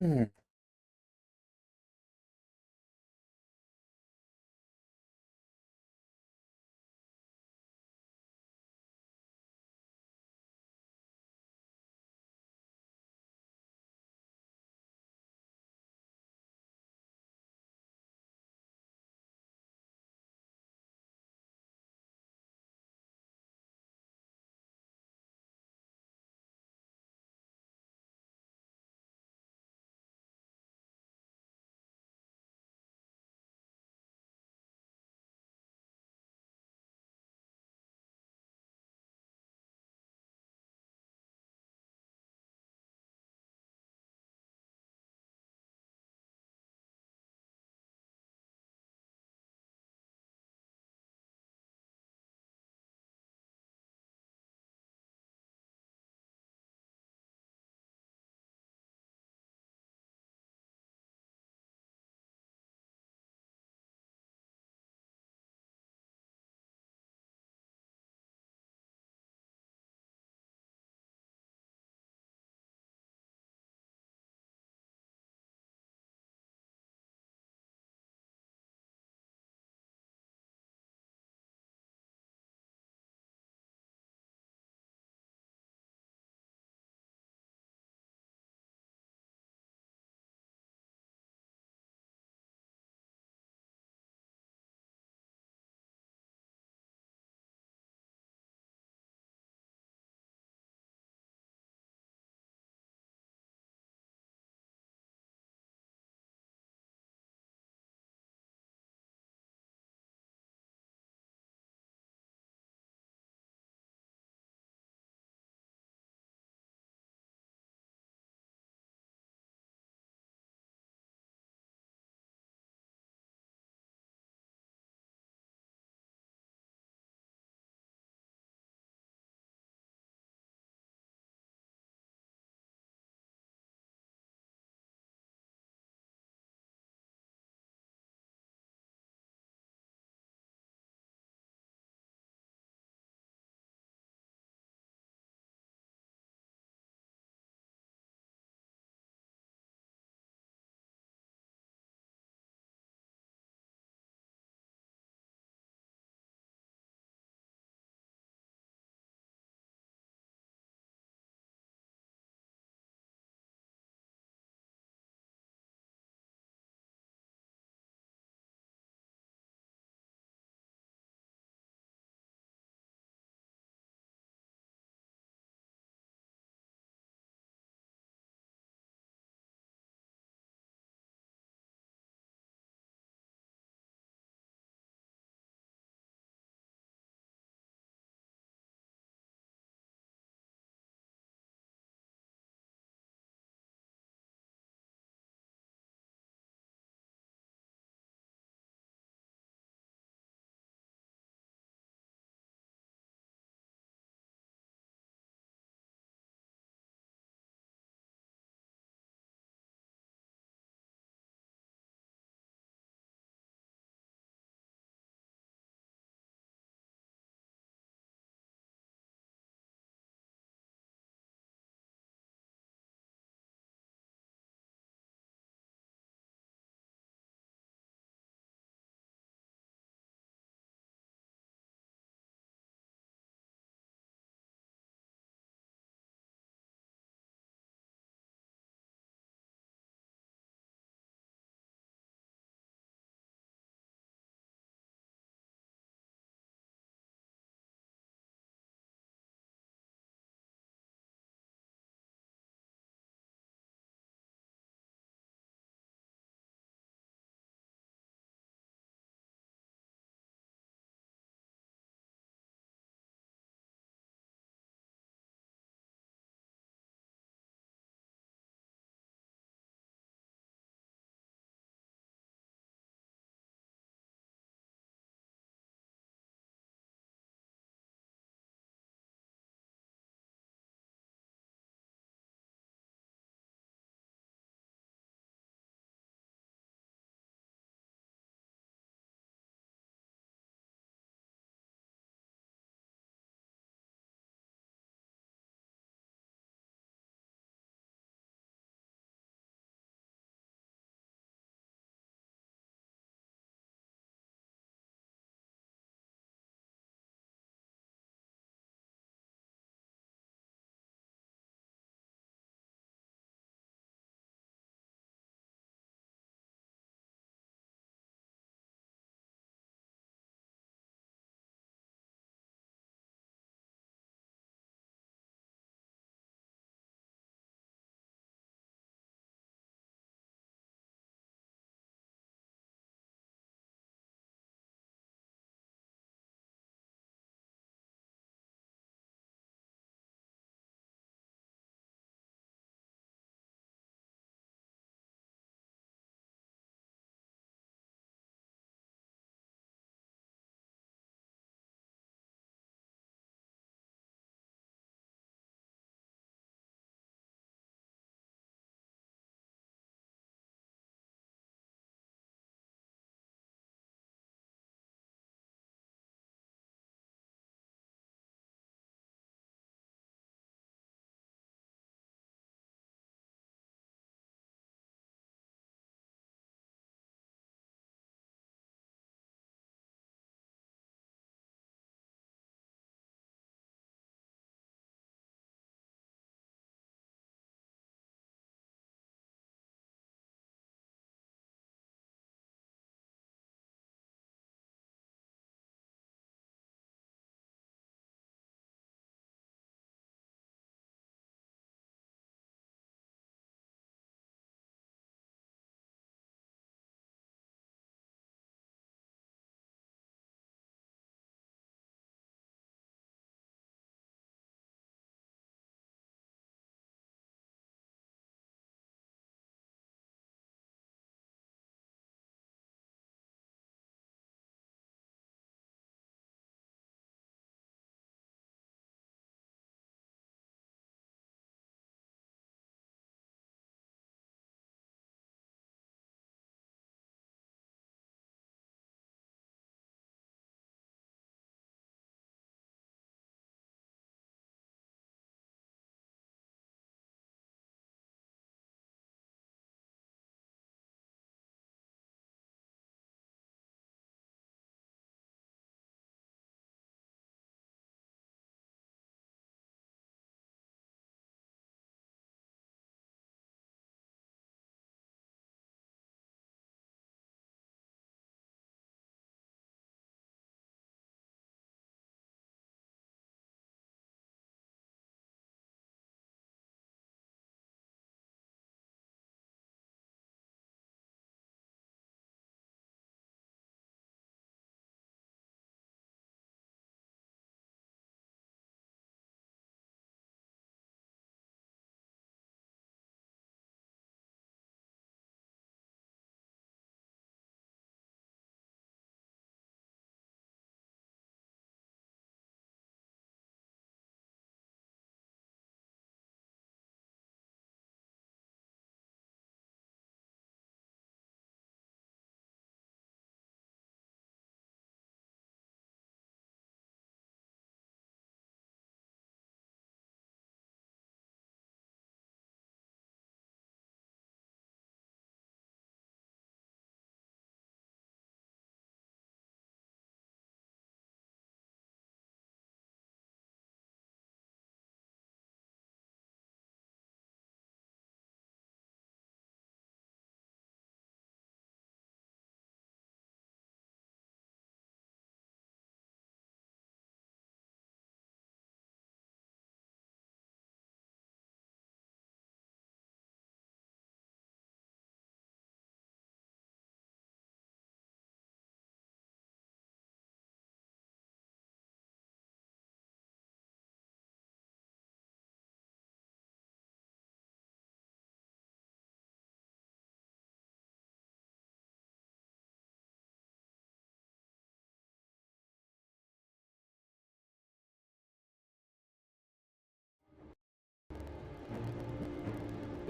Hmm.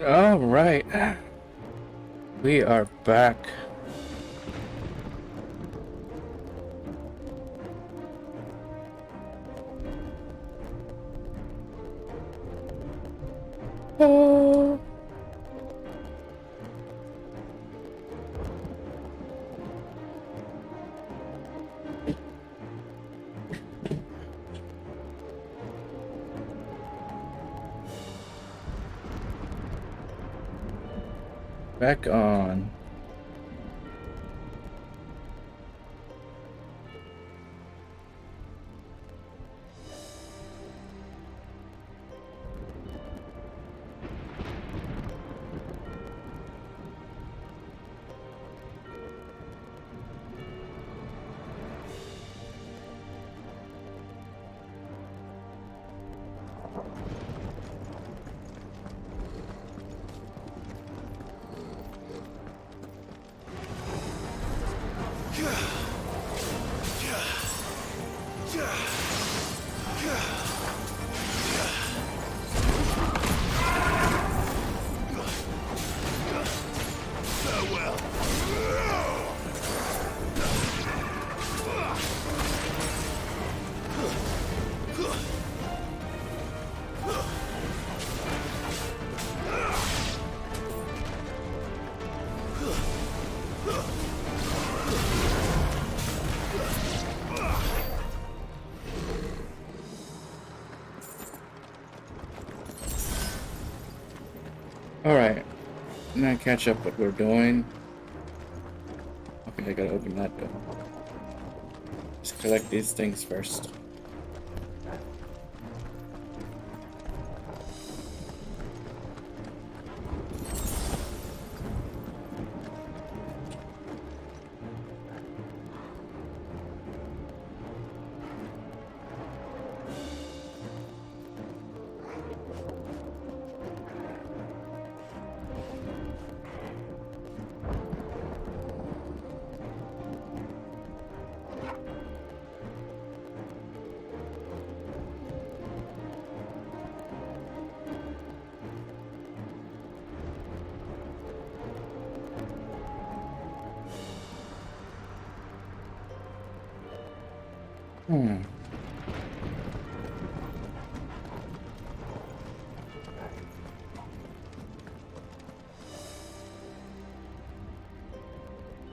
All right, we are back. Oh. Back on. Alright, now catch up what we're doing. Okay, I gotta open that door. Let's collect these things first.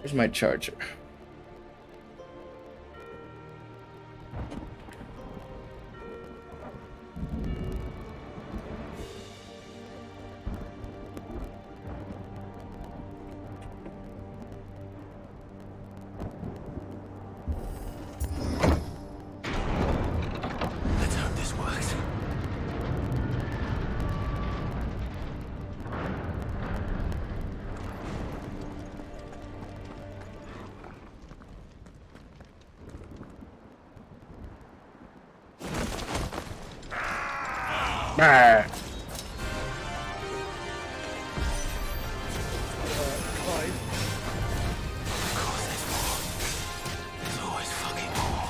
Here's my charger. Let's hope this works. Ah. Of course there's more. There's always fucking more.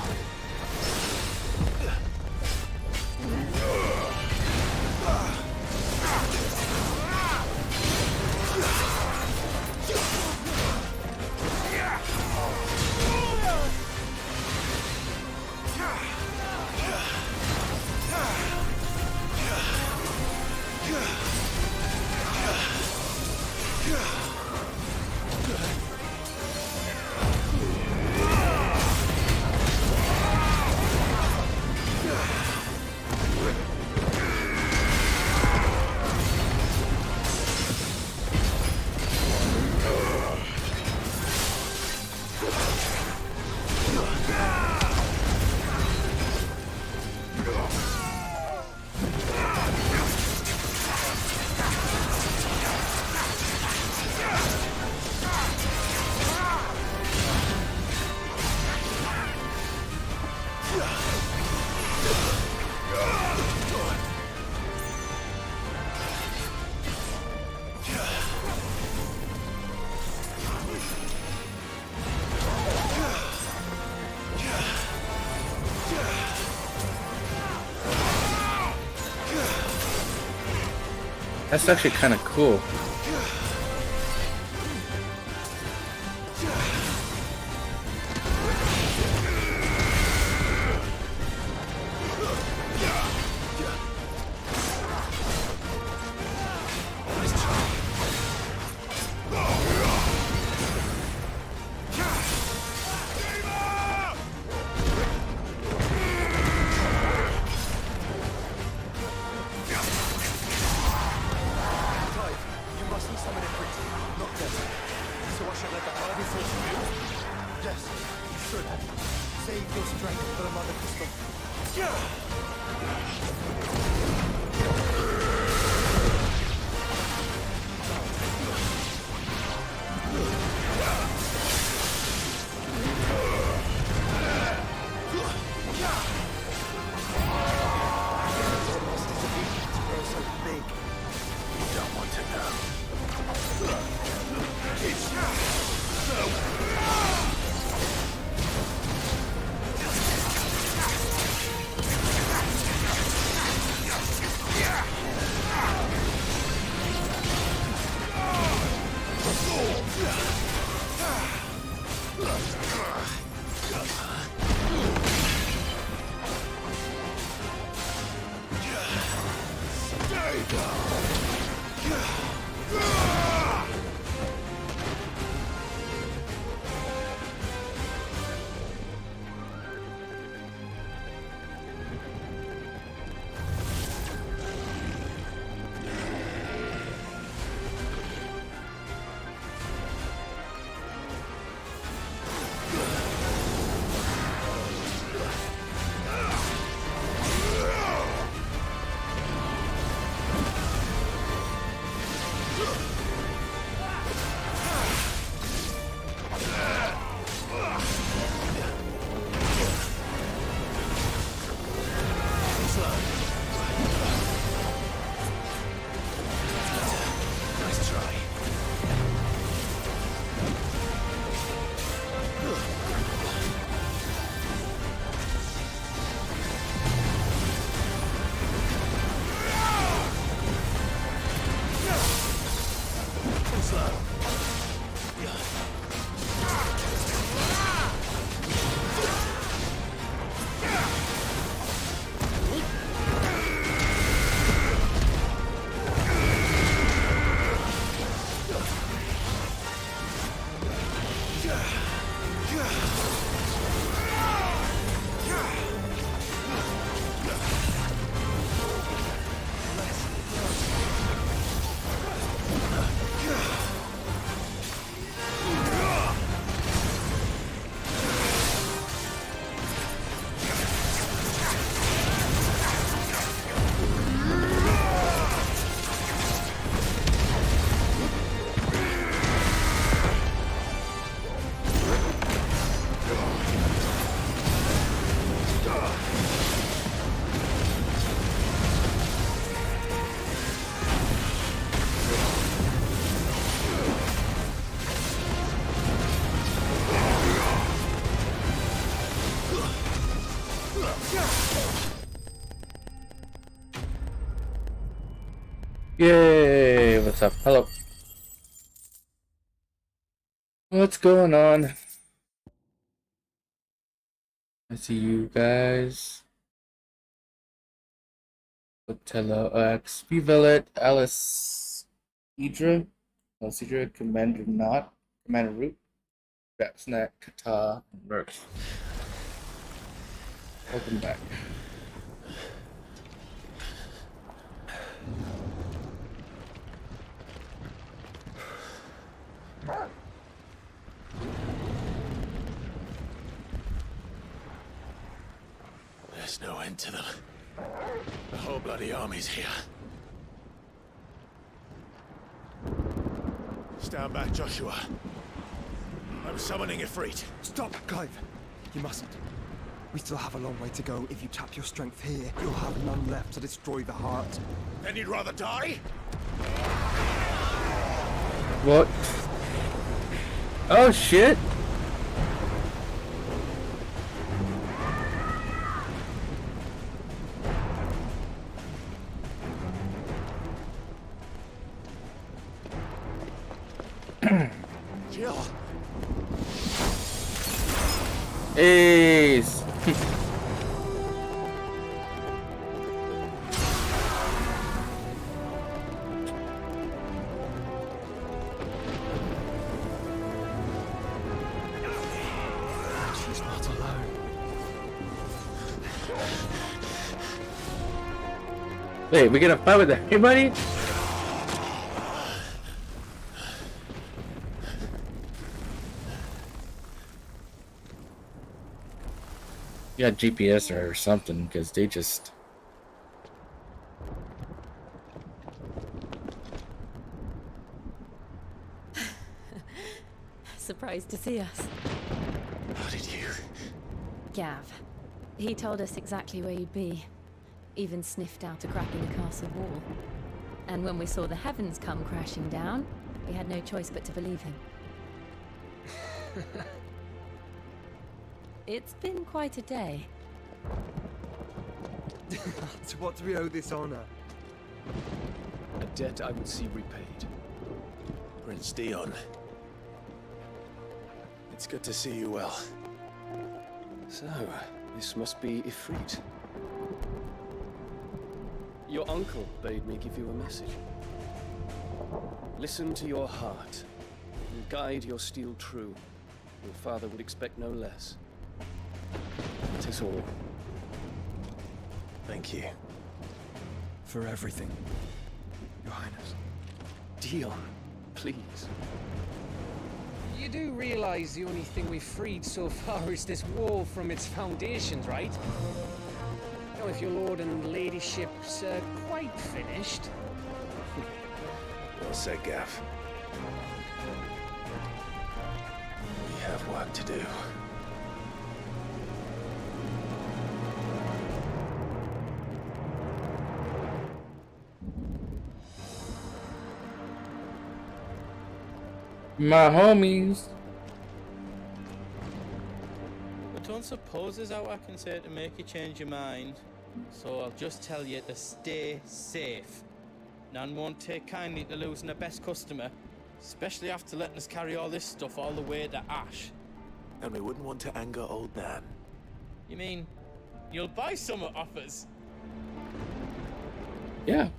That's actually kind of cool. Yay! What's up? Hello. What's going on? I see you guys. Otello X, Vivalet, Alice, Idra, Cedra, Commander Not, Commander Root, Rapsnack, Kata, and Merc. Welcome back. There's no end to them. The whole bloody army's here. Stand back, Joshua. I'm summoning Ifrit. Stop, Clive. You mustn't. We still have a long way to go. If you tap your strength here, you'll have none left to destroy the heart. Then you'd rather die? What? Oh shit! Jill! Ace! She's not alone. Wait, we gonna fight with everybody? You got GPS or something, because they just... Surprised to see us. How did you? Gav. He told us exactly where you'd be. Even sniffed out a crack in the castle wall. And when we saw the heavens come crashing down, we had no choice but to believe him. It's been quite a day. To what do we owe this honor? A debt I would see repaid. Prince Dion. It's good to see you well. So, this must be Ifrit. Your uncle bade me give you a message. Listen to your heart, and guide your steel true. Your father would expect no less. That is all. Thank you. For everything, Your Highness. Dion, please. You do realize the only thing we've freed so far is this wall from its foundations, right? Now, if your lord and ladyship's quite finished. Well said, Gav. We have work to do. My homies. I don't suppose there's out I can say to make you change your mind. So I'll just tell you to stay safe. Nan won't take kindly to losing her best customer, especially after letting us carry all this stuff all the way to Ash. And we wouldn't want to anger old Nan. You mean, you'll buy some off us? Yeah.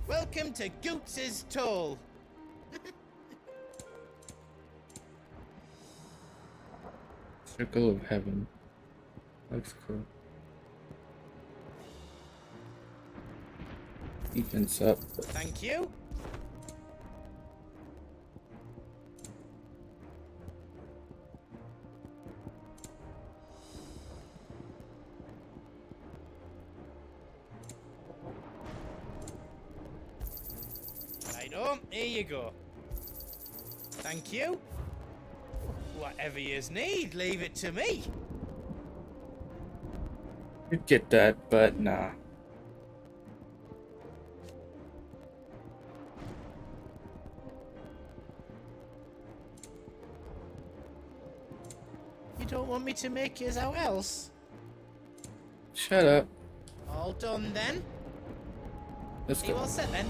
Welcome to Goots's Toll. Circle of Heaven. Looks cool. Defense up. Thank you. Right on, here you go. Thank you. Whatever yous need, leave it to me. You'd get that, but nah. You don't want me to make yous out else? Shut up. All done then? Let's You go. all set then?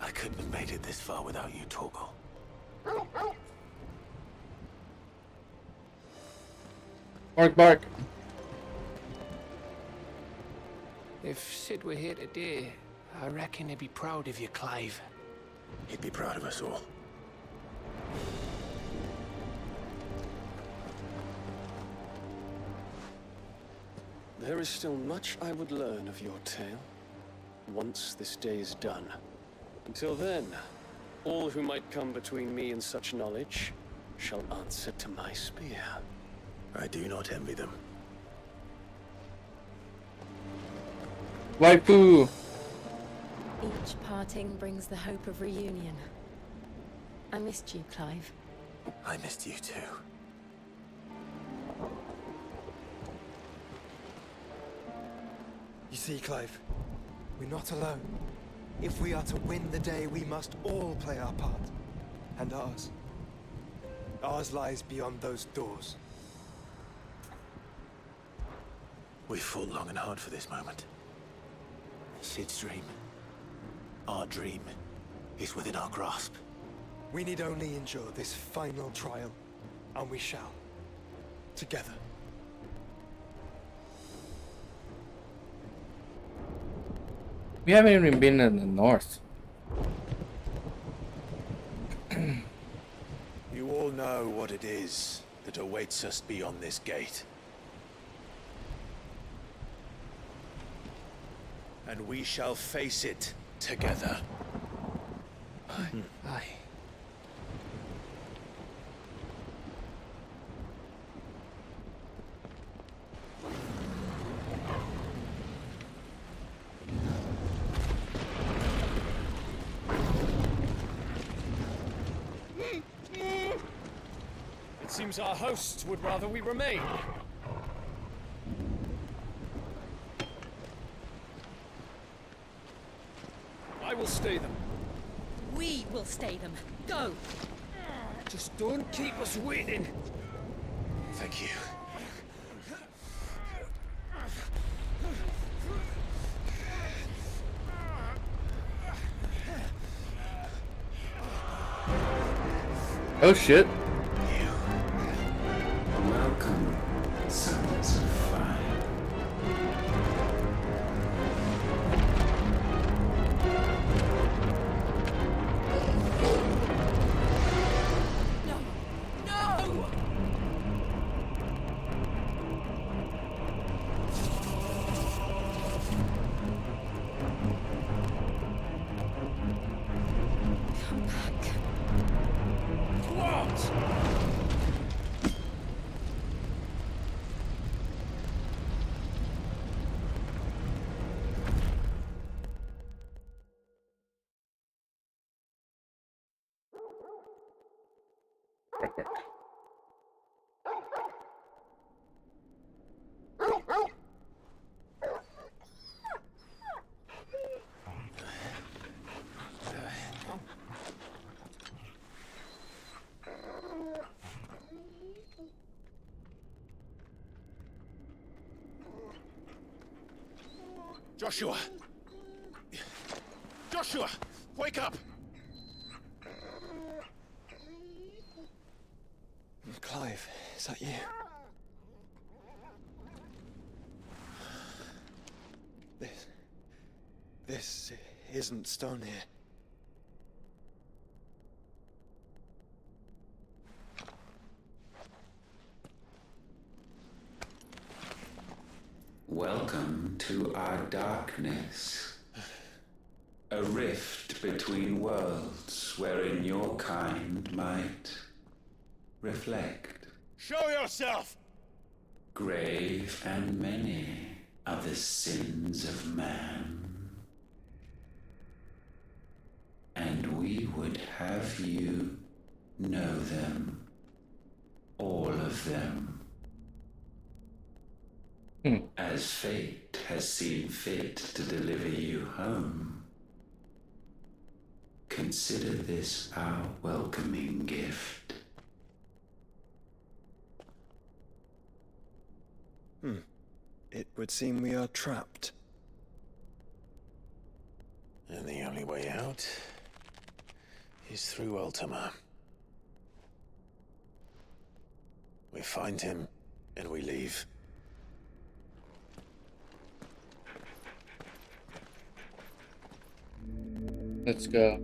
I couldn't have made it this far without you, Torgal. Bark, bark. If Sid were here today, I reckon he'd be proud of you, Clive. He'd be proud of us all. There is still much I would learn of your tale, once this day is done. Until then, all who might come between me and such knowledge shall answer to my spear. I do not envy them. Waifu. Each parting brings the hope of reunion. I missed you, Clive. I missed you too. You see, Clive, we're not alone. If we are to win the day, we must all play our part. And ours. Ours lies beyond those doors. We fought long and hard for this moment. Sid's dream. Our dream is within our grasp. We need only endure this final trial, and we shall. Together. We haven't even been in the north. You all know what it is that awaits us beyond this gate. And we shall face it together. Aye. It seems our hosts would rather we remain. I will stay them. We will stay them. Go! Just don't keep us waiting. Thank you. Oh shit. Welcome, sons of fire. No! Come back. What? Joshua! Joshua! Wake up! Clive, is that you? This isn't stone here. Welcome to our darkness. A rift between worlds wherein your kind might reflect. Show yourself! Grave and many are the sins of man. And we would have you know them. All of them. As fate has seen fit to deliver you home, consider this our welcoming gift. It would seem we are trapped. And the only way out is through Ultima. We find him, and we leave. Let's go.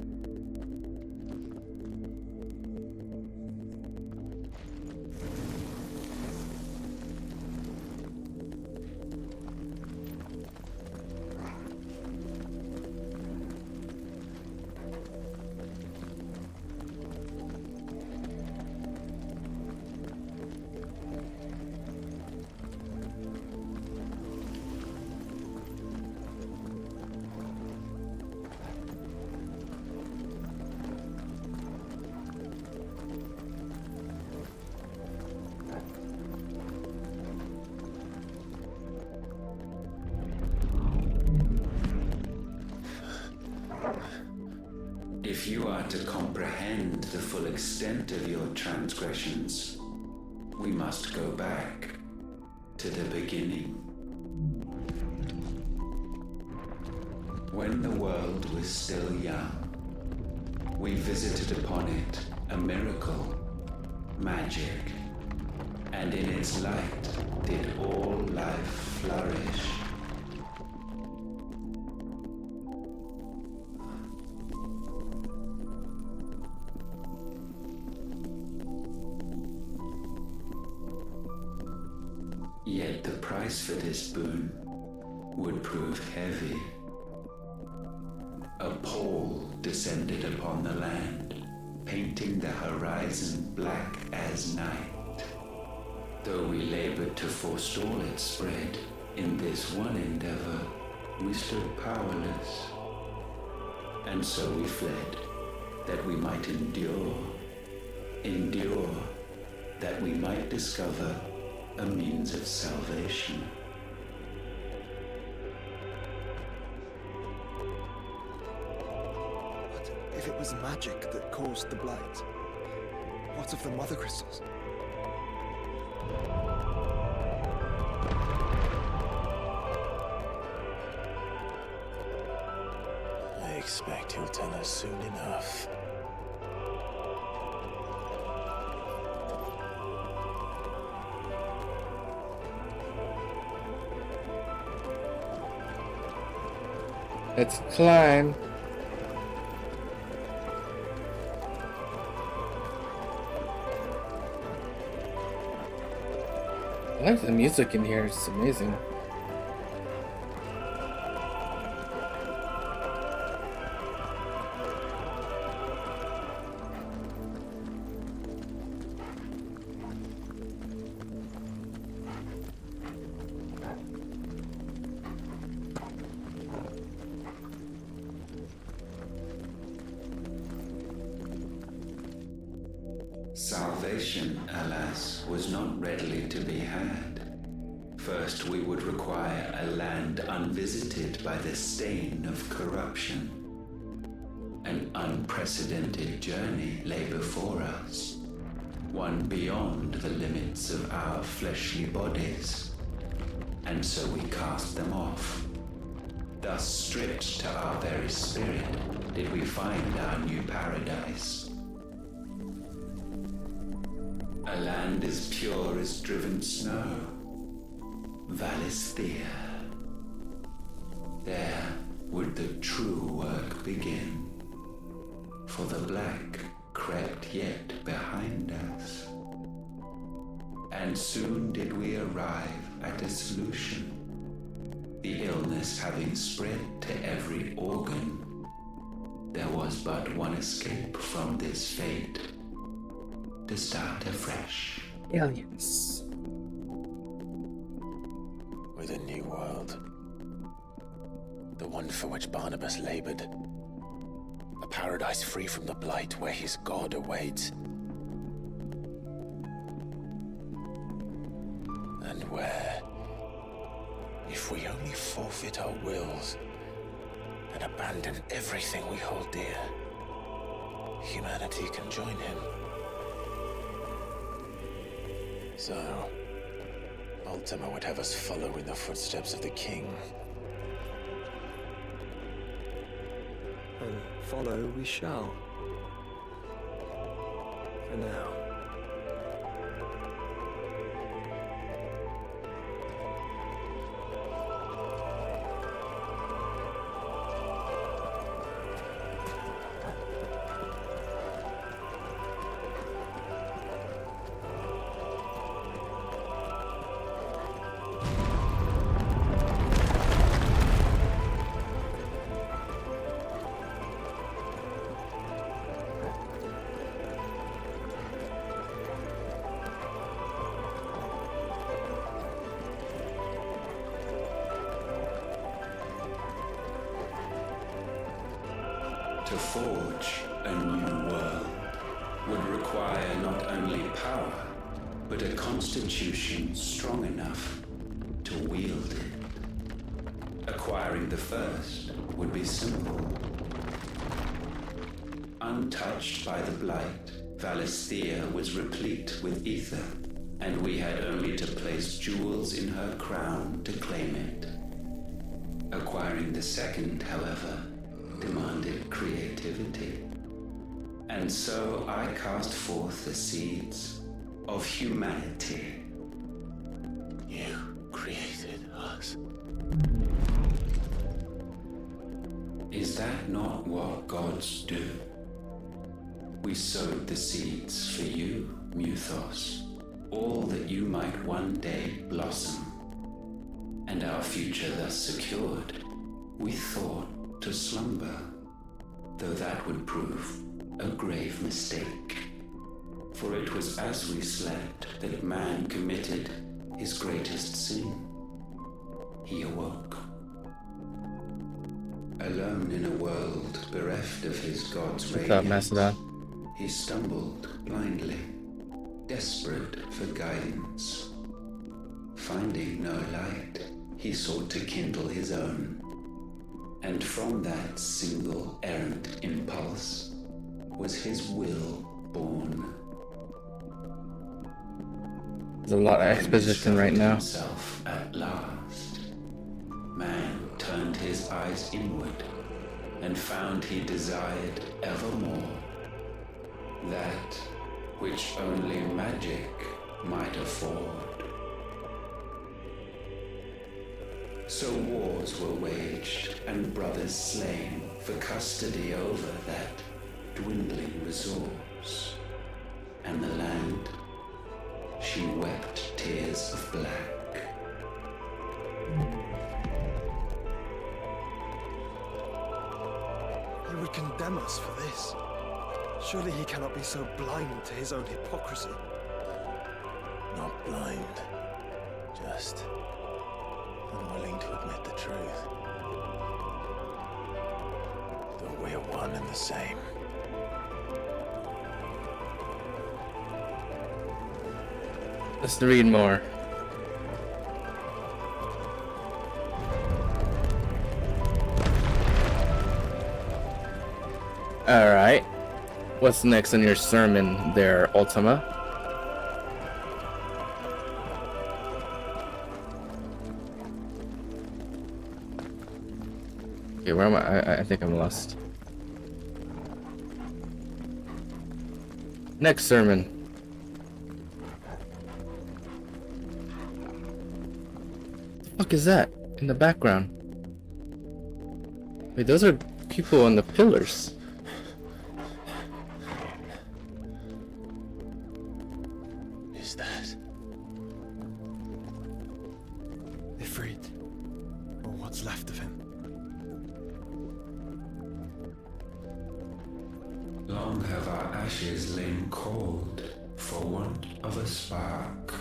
If you are to comprehend the full extent of your transgressions, we must go back to the beginning. When the world was still young, we visited upon it a miracle, magic, and in its light did all life flourish. Yet the price for this boon would prove heavy. A pall descended upon the land, painting the horizon black as night. Though we labored to forestall its spread, in this one endeavor we stood powerless. And so we fled, that we might endure, that we might discover a means of salvation. But if it was magic that caused the blight, what of the mother crystals? I expect he'll tell us soon enough. Let's climb. I like the music in here, it's amazing. Salvation, alas, was not readily to be had. First, we would require a land unvisited by the stain of corruption. An unprecedented journey lay before us, one beyond the limits of our fleshly bodies. And so we cast them off. Thus, stripped to our very spirit, did we find our new paradise. A land as pure as driven snow, Valisthea. There would the true work begin, for the black crept yet behind us. And soon did we arrive at a solution, the illness having spread to every organ. There was but one escape from this fate, to start afresh. Aliens. With a new world. The one for which Barnabas labored. A paradise free from the blight where his God awaits. And where, if we only forfeit our wills and abandon everything we hold dear, humanity can join him. So, Ultima would have us follow in the footsteps of the king. And follow we shall. For now. To forge a new world would require not only power, but a constitution strong enough to wield it. Acquiring the first would be simple. Untouched by the blight, Valisthea was replete with ether, and we had only to place jewels in her crown to claim it. Acquiring the second, however, demanded creativity. And so I cast forth the seeds of humanity. You created us. Is that not what gods do? We sowed the seeds for you, Muthos, all that you might one day blossom. And our future thus secured, we thought to slumber, though that would prove a grave mistake. For it was as we slept that man committed his greatest sin. He awoke. Alone in a world bereft of his god's radiance, he stumbled blindly, desperate for guidance. Finding no light, he sought to kindle his own. And from that single errant impulse was his will born. There's a lot of exposition right now. Himself at last, man turned his eyes inward and found he desired evermore that which only magic might afford. So wars were waged and brothers slain for custody over that dwindling resource. And the land, she wept tears of black. He would condemn us for this. Surely he cannot be so blind to his own hypocrisy. Not blind, just unwilling to admit the truth. That we're one and the same. Let's read more. Alright. What's next in your sermon there, Ultima? Okay, where am I? I think I'm lost. Next sermon. What the fuck is that in the background? Wait, those are people on the pillars. Is that? Ifrit, or what's left of him. Long have our ashes lain cold for want of a spark.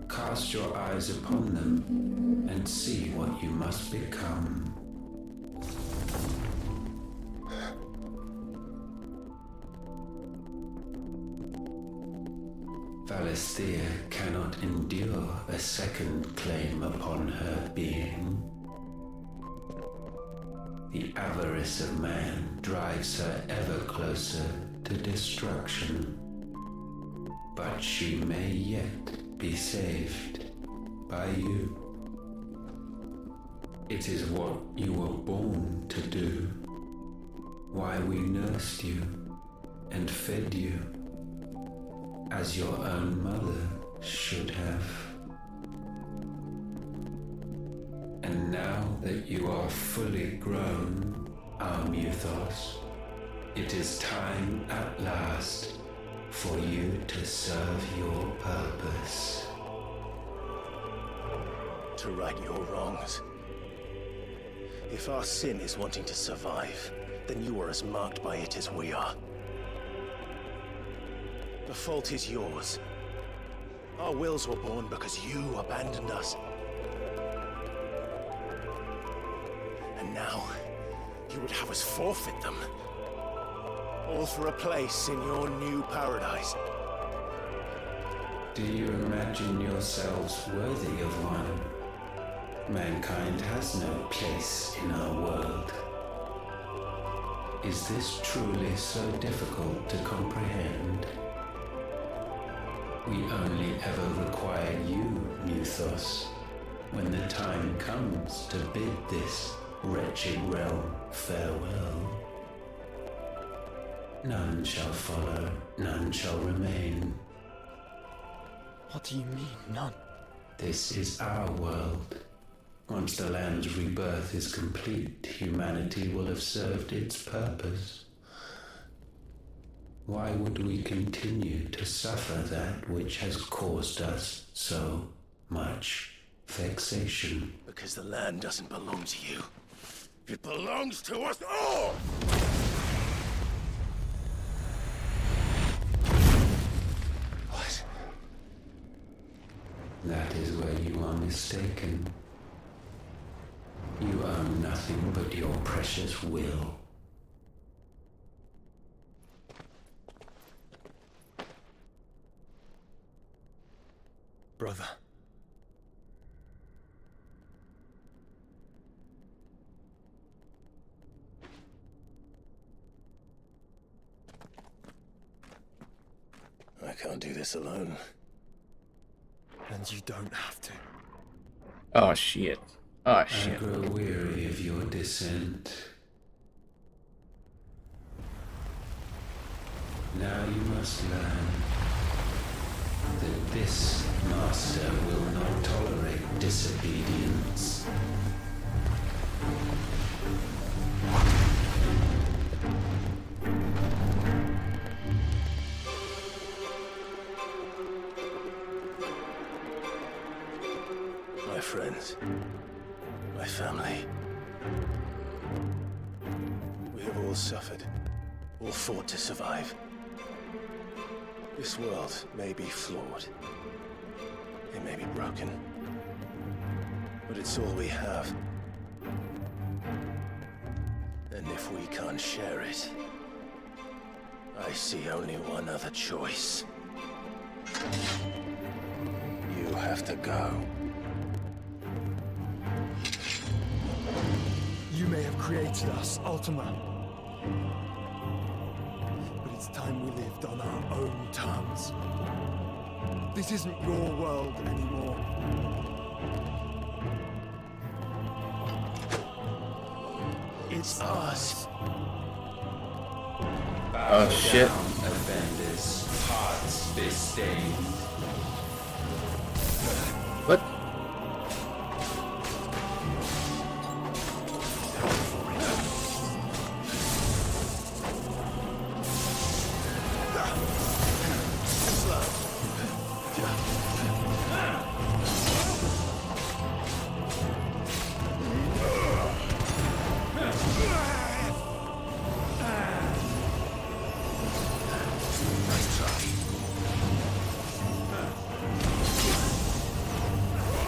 Cast your eyes upon them and see what you must become. Valisthea cannot endure a second claim upon her being. The avarice of man drives her ever closer to destruction. But she may yet be saved by you. It is what you were born to do, why we nursed you and fed you, as your own mother should have. And now that you are fully grown, our Muthos, it is time at last for you to serve your purpose. To right your wrongs. If our sin is wanting to survive, then you are as marked by it as we are. The fault is yours. Our wills were born because you abandoned us. And now, you would have us forfeit them. All for a place in your new paradise. Do you imagine yourselves worthy of one? Mankind has no place in our world. Is this truly so difficult to comprehend? We only ever require you, Muthos, when the time comes to bid this wretched realm farewell. None shall follow, none shall remain. What do you mean, none? This is our world. Once the land's rebirth is complete, humanity will have served its purpose. Why would we continue to suffer that which has caused us so much vexation? Because the land doesn't belong to you. It belongs to us all! What? That is where you are mistaken. You own nothing but your precious will. Brother. I can't do this alone. And you don't have to. Oh shit. Oh I shit. grow weary of your dissent. Now you must learn that this master will not tolerate disobedience. My friends, my family. We have all suffered, all fought to survive. This world may be flawed. It may be broken. But it's all we have. And if we can't share it, I see only one other choice. You have to go. You may have created us, Ultima. But it's time we lived on our own terms. This isn't your world anymore. It's ours. Oh shit. Offenders, hearts disdained. What?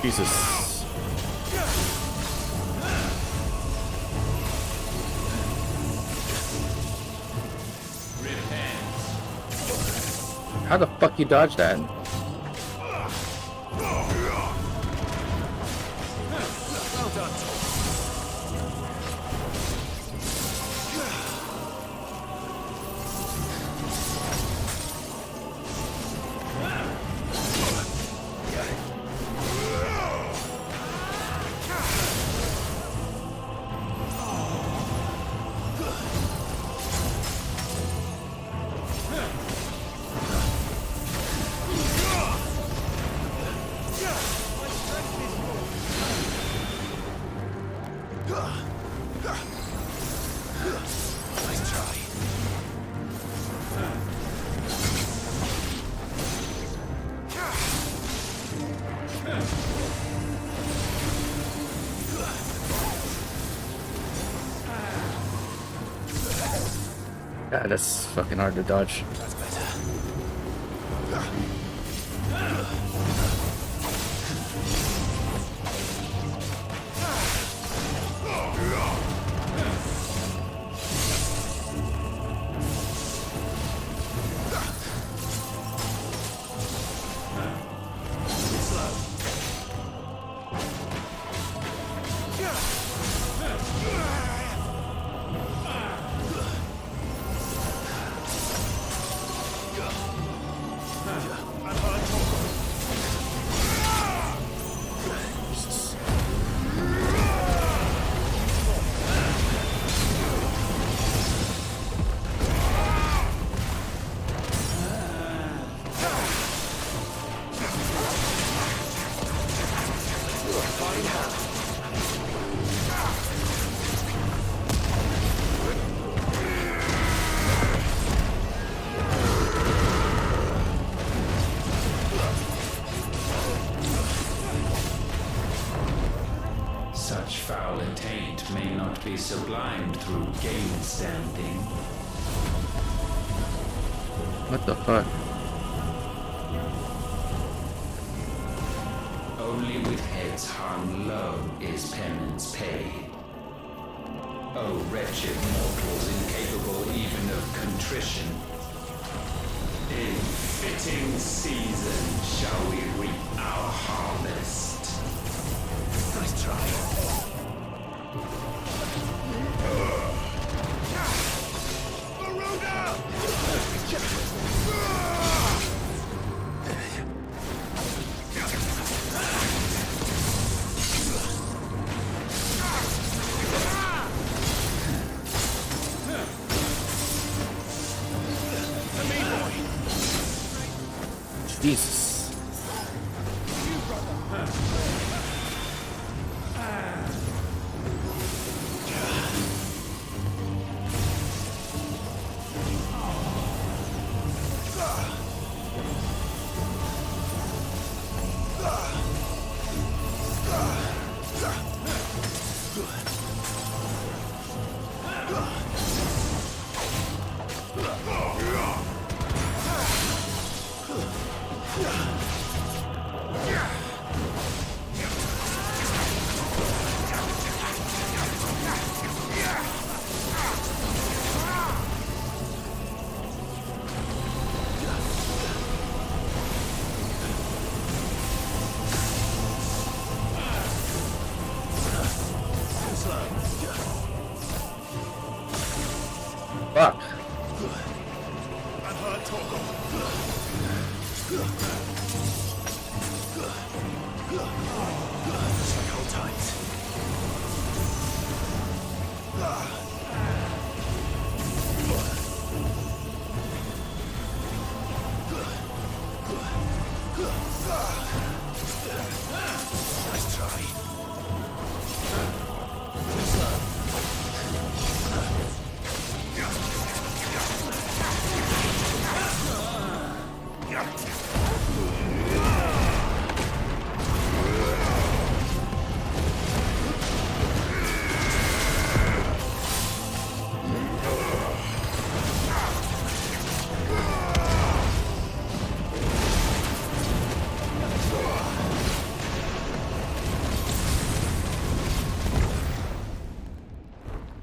Jesus. How the fuck you dodge that? God, that's fucking hard to dodge. Such foul attaint may not be sublimed through gain-standing. What the fuck? Only with heads hung low is penance paid. O wretched mortals incapable even of contrition, in fitting season shall we reap our harvest. Nice try. Jesus. Fuck.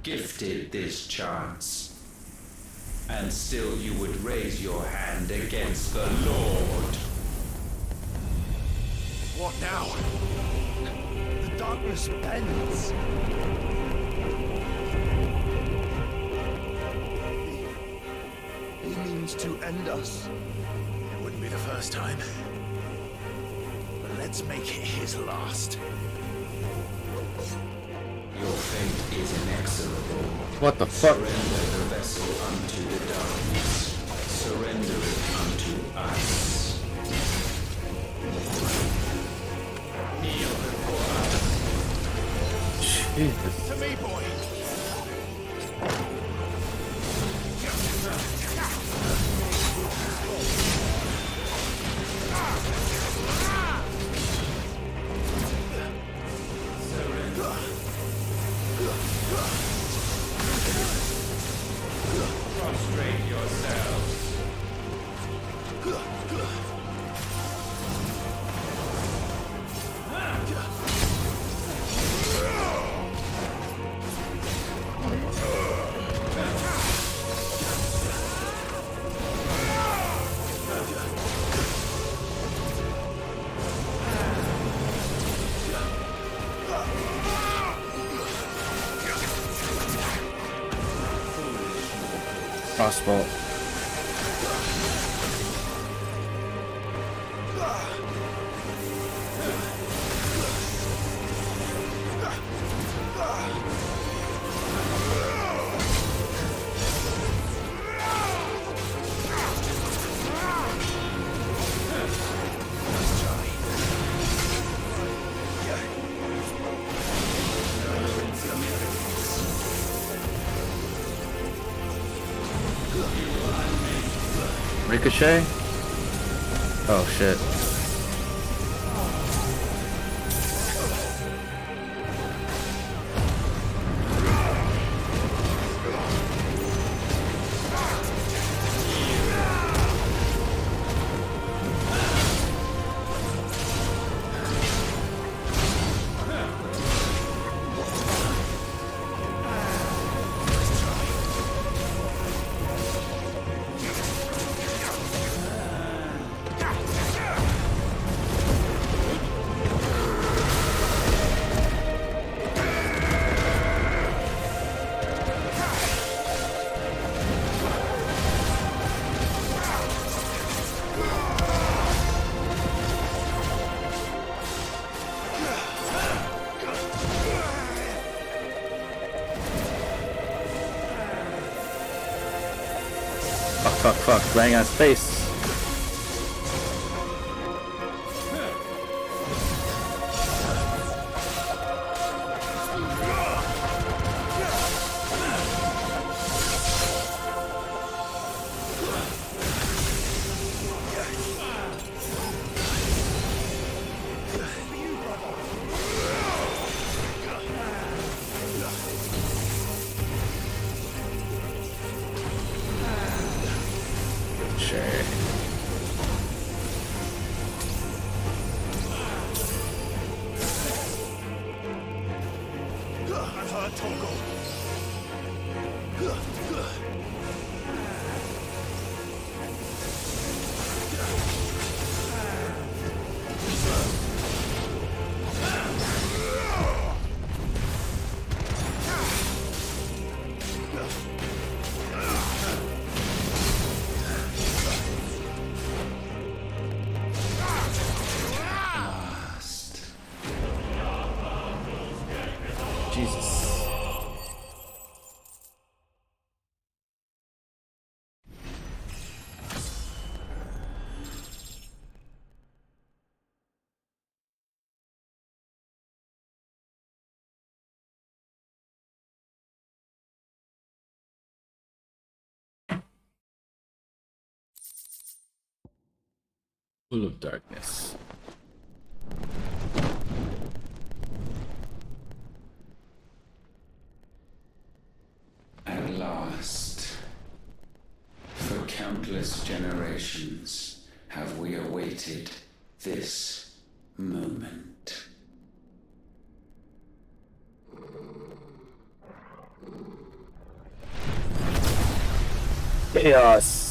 Gifted this chance, and still you would raise your hand against the Lord. What now? The darkness bends. He means to end us. It wouldn't be the first time. But let's make it his last. Your fate is inexorable. What the fuck? Surrender the vessel unto the darkness. Surrender it unto us. Kneel before us. Jesus. To me, boy! Prostrate yourselves. Crossbow. Ricochet? Oh shit. Fuck, laying on his face. Jesus. Full of darkness. At last, for countless generations, have we awaited this moment. Chaos.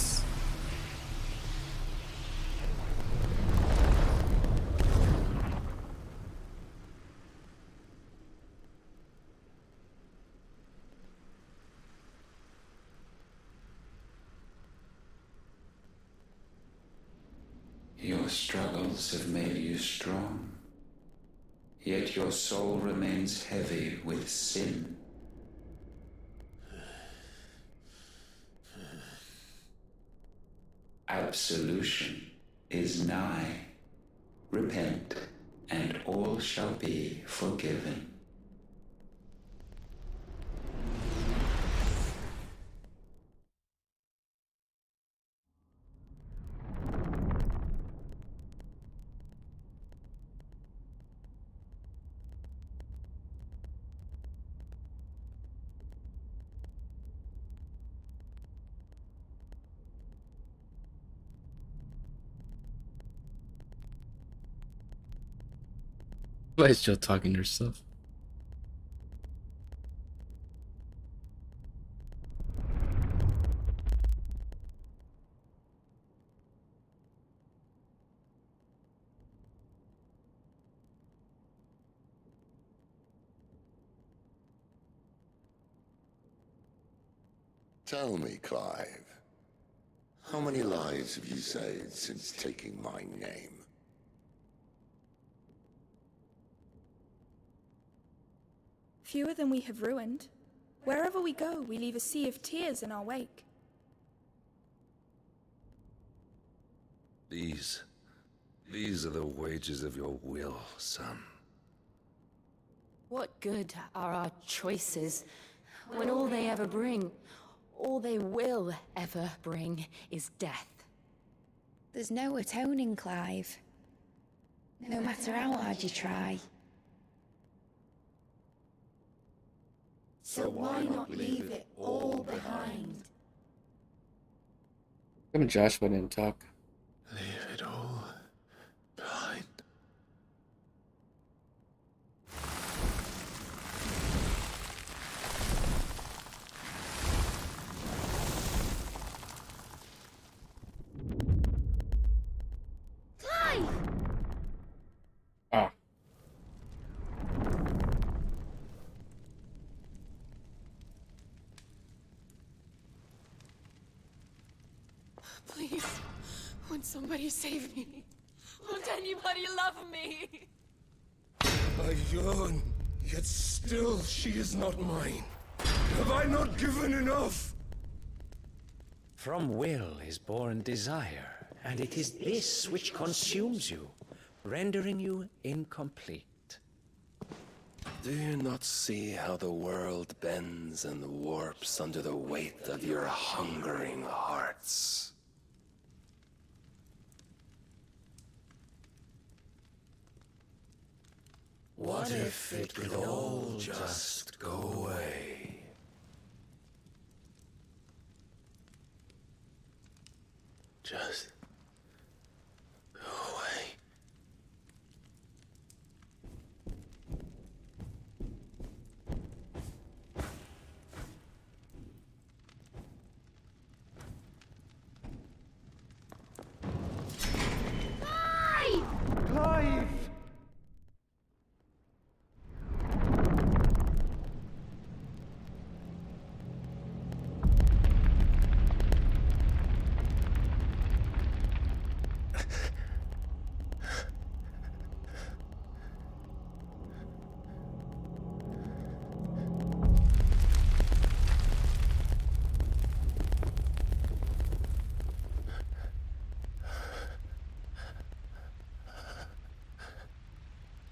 Your struggles have made you strong, yet your soul remains heavy with sin. Absolution is nigh. Repent, and all shall be forgiven. Why is Jill talking to herself? Tell me, Clive, how many lives have you saved since taking my name? Fewer than we have ruined. Wherever we go, we leave a sea of tears in our wake. These are the wages of your will, son. What good are our choices when all they ever bring, all they will ever bring, is death? There's no atoning, Clive. No matter how hard you try. So why not leave it all behind? Come on, Joshua didn't talk. Leave it all behind. Clive! Ah. Please, won't somebody save me? Won't anybody love me? I yearn, yet still she is not mine. Have I not given enough? From will is born desire, and it is this which consumes you, rendering you incomplete. Do you not see how the world bends and warps under the weight of your hungering hearts? What if it could all just go away? Just go away. Clive!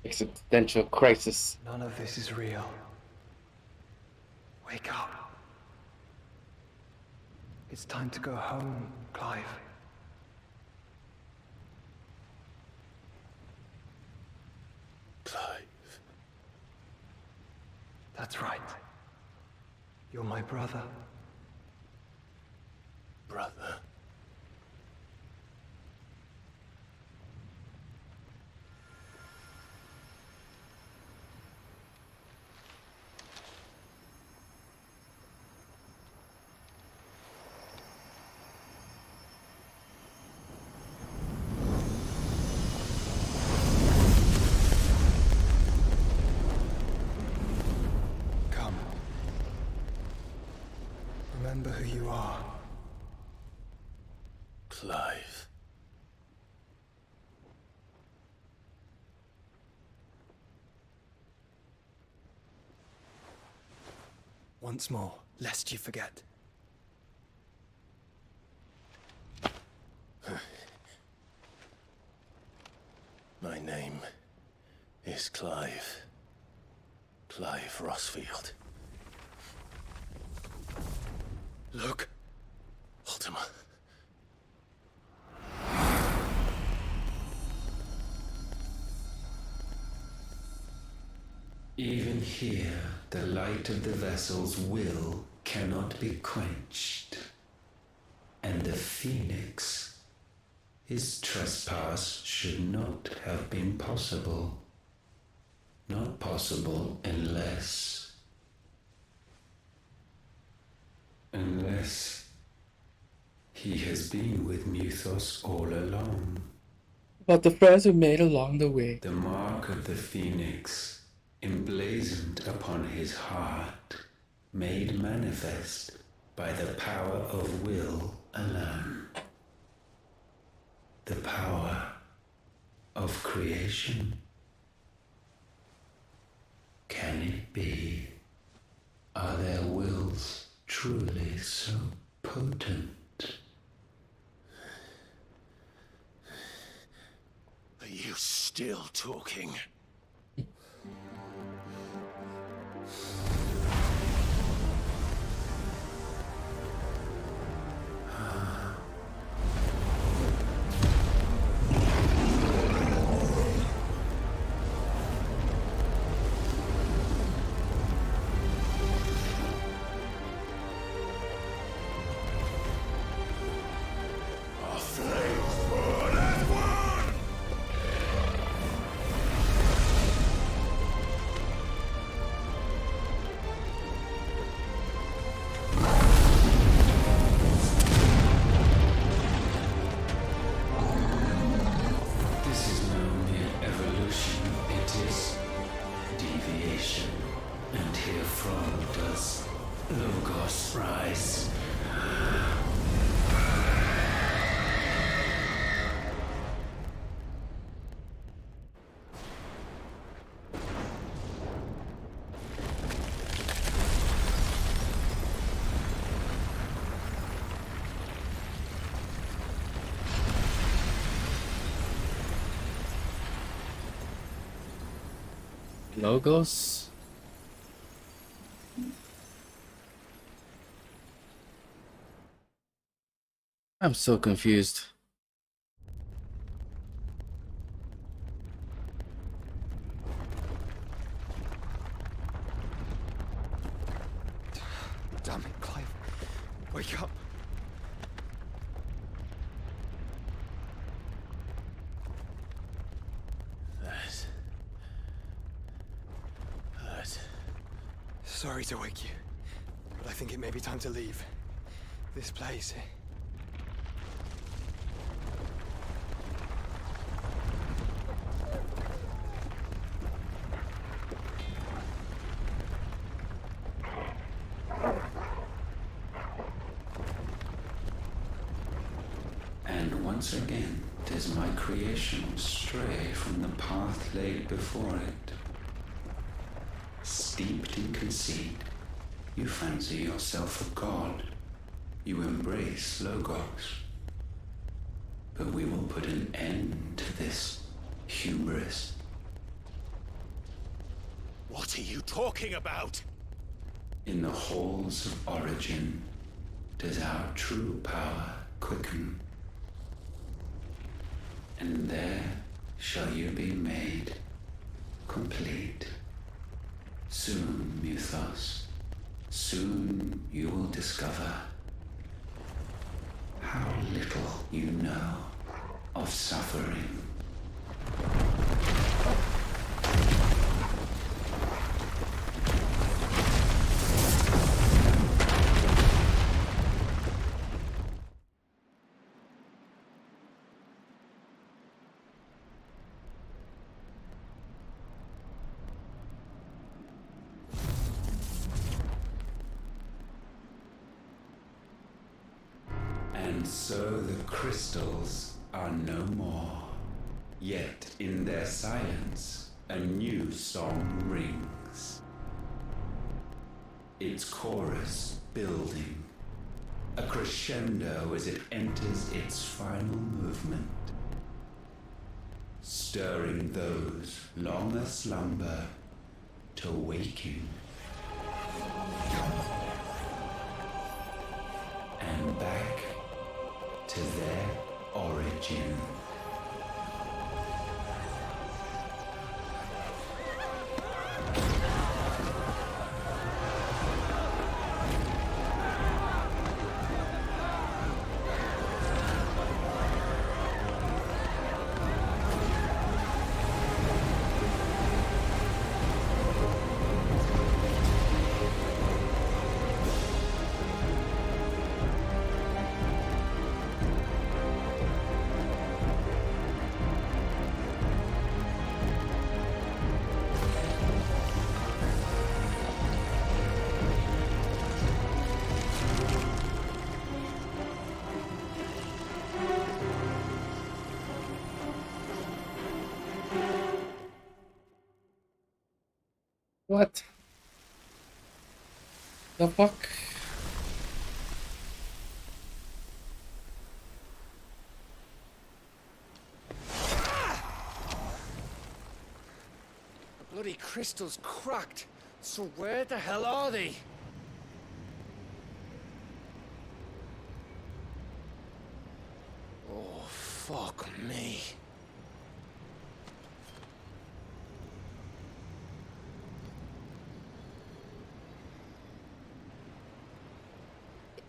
Existential crisis. None of this is real. Wake up. It's time to go home, Clive. Clive. That's right. You're my brother. Brother. Come. Remember who you are. Clive. Once more, lest you forget. My name is Clive. Clive Rossfield. Look, Ultima. Even here, the light of the vessel's will cannot be quenched. And the Phoenix, his trespass should not have been possible. Not possible unless he has been with Muthos all along. About the friends we made along the way. The mark of the Phoenix, emblazoned upon his heart, made manifest by the power of will alone. The power of creation. Can it be? Are their wills truly so potent? Are you still talking? is deviation, and herefrom does Logos rise. Logos? I'm so confused. Damn it, Clive. Wake up. That. Sorry to wake you, but I think it may be time to leave. This place. And once again does my creation stray from the path laid before it. Steeped in conceit, you fancy yourself a god. You embrace Logos. But we will put an end to this hubris. What are you talking about? In the halls of origin does our true power quicken. And there shall you be made complete. Soon, Mythos, soon you will discover how little you know of suffering. And so the crystals are no more. Yet in their silence, a new song rings. Its chorus building, a crescendo as it enters its final movement, stirring those long aslumber to waking. And back to their origin. What the fuck? The bloody crystal's cracked. So where the hell are they? Oh, fuck me.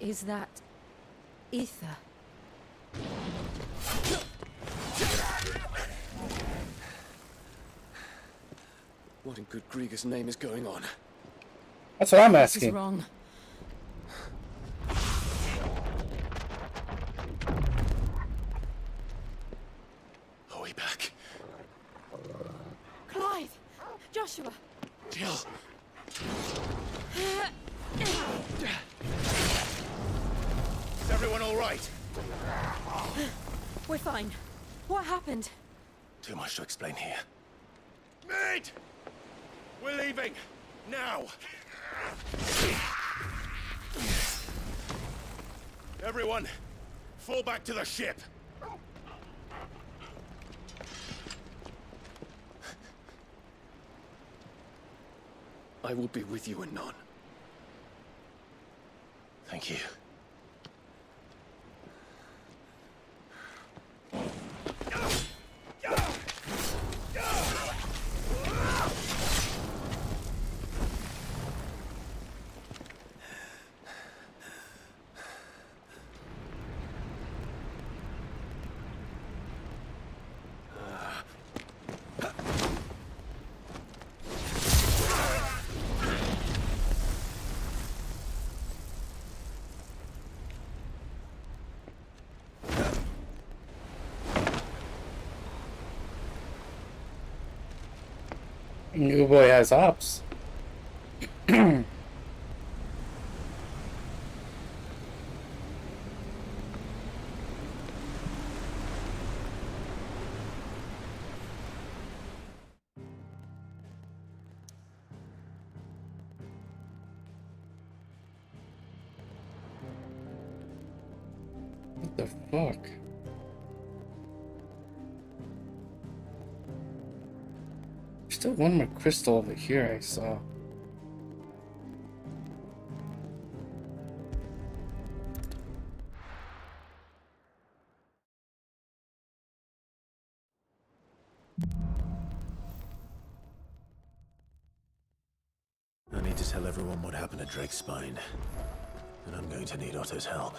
Is that ether? What in good Grieger's name is going on? That's what I'm This is asking. wrong. Are we back? Clive! Joshua! Jill! Is everyone all right? We're fine. What happened? Too much to explain here. Mate! We're leaving! Now! Everyone, fall back to the ship! I will be with you anon. Thank you. New boy has hops. What the fuck? Still one more crystal over here I saw. I need to tell everyone what happened at Drake's Spine. And I'm going to need Otto's help.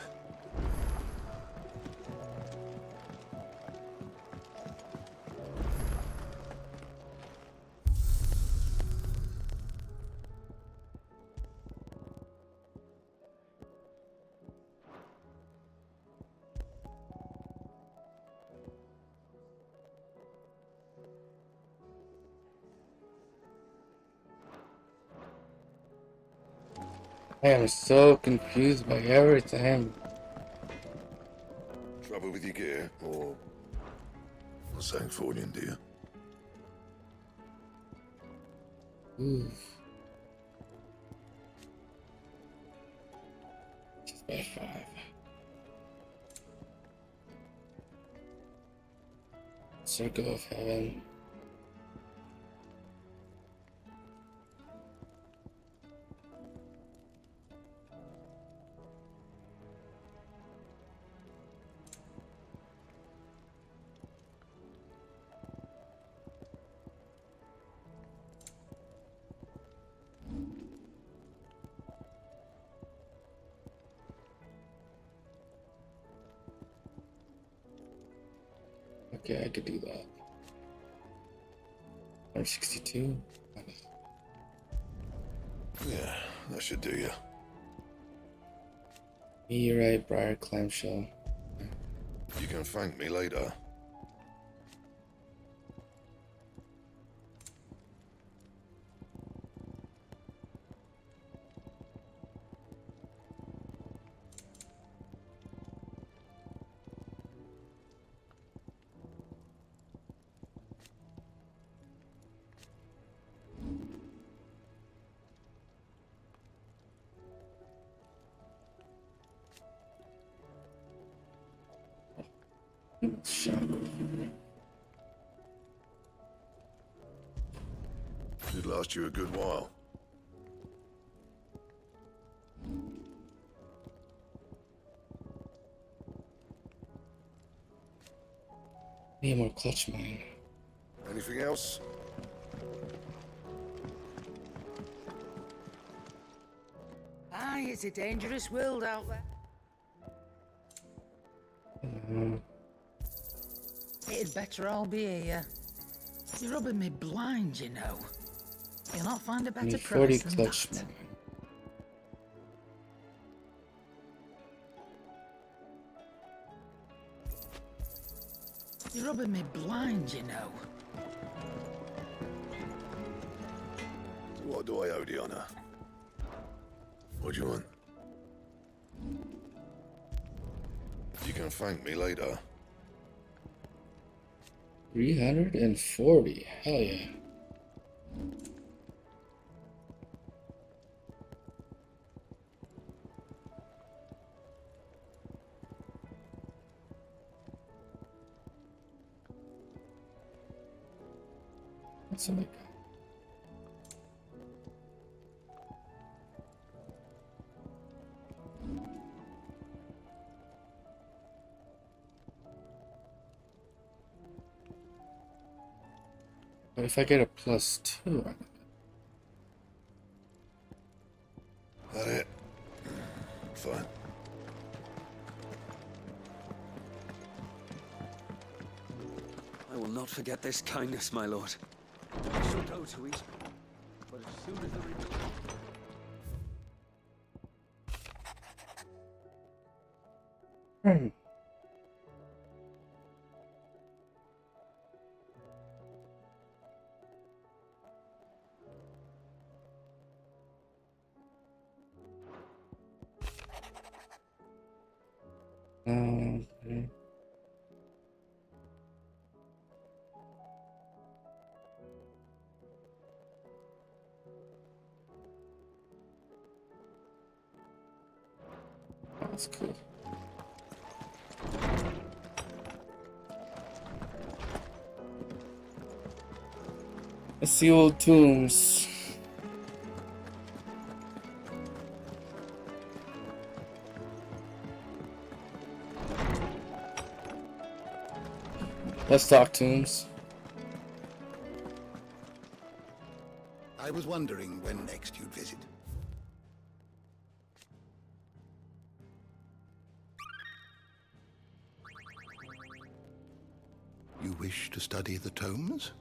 I am so confused by everything. Trouble with your gear, or something for you, dear? Ooh. Just by 5. Circle of Heaven. Okay, I could do that. 162. Yeah, that should do you. Meteorite, briar, clamshell. You can thank me later. Should last you a good while. Need more clutch mine. Anything else? Aye, it's a dangerous world out there. It'd better all be here. You're rubbing me blind, you know. You'll not find a better Need 40 price than clutch that. mine. You're rubbing me blind, you know. What do I owe the honor? What do you want? You can thank me later. 340. Hell yeah. What's in it? But if I get a +2 on it. That it? Fine. I will not forget this kindness, my lord. I shall go to eat, but as soon as the Okay. That's cool. Let's see old tombs. Let's talk tombs. I was wondering when next you'd visit. You wish to study the tomes?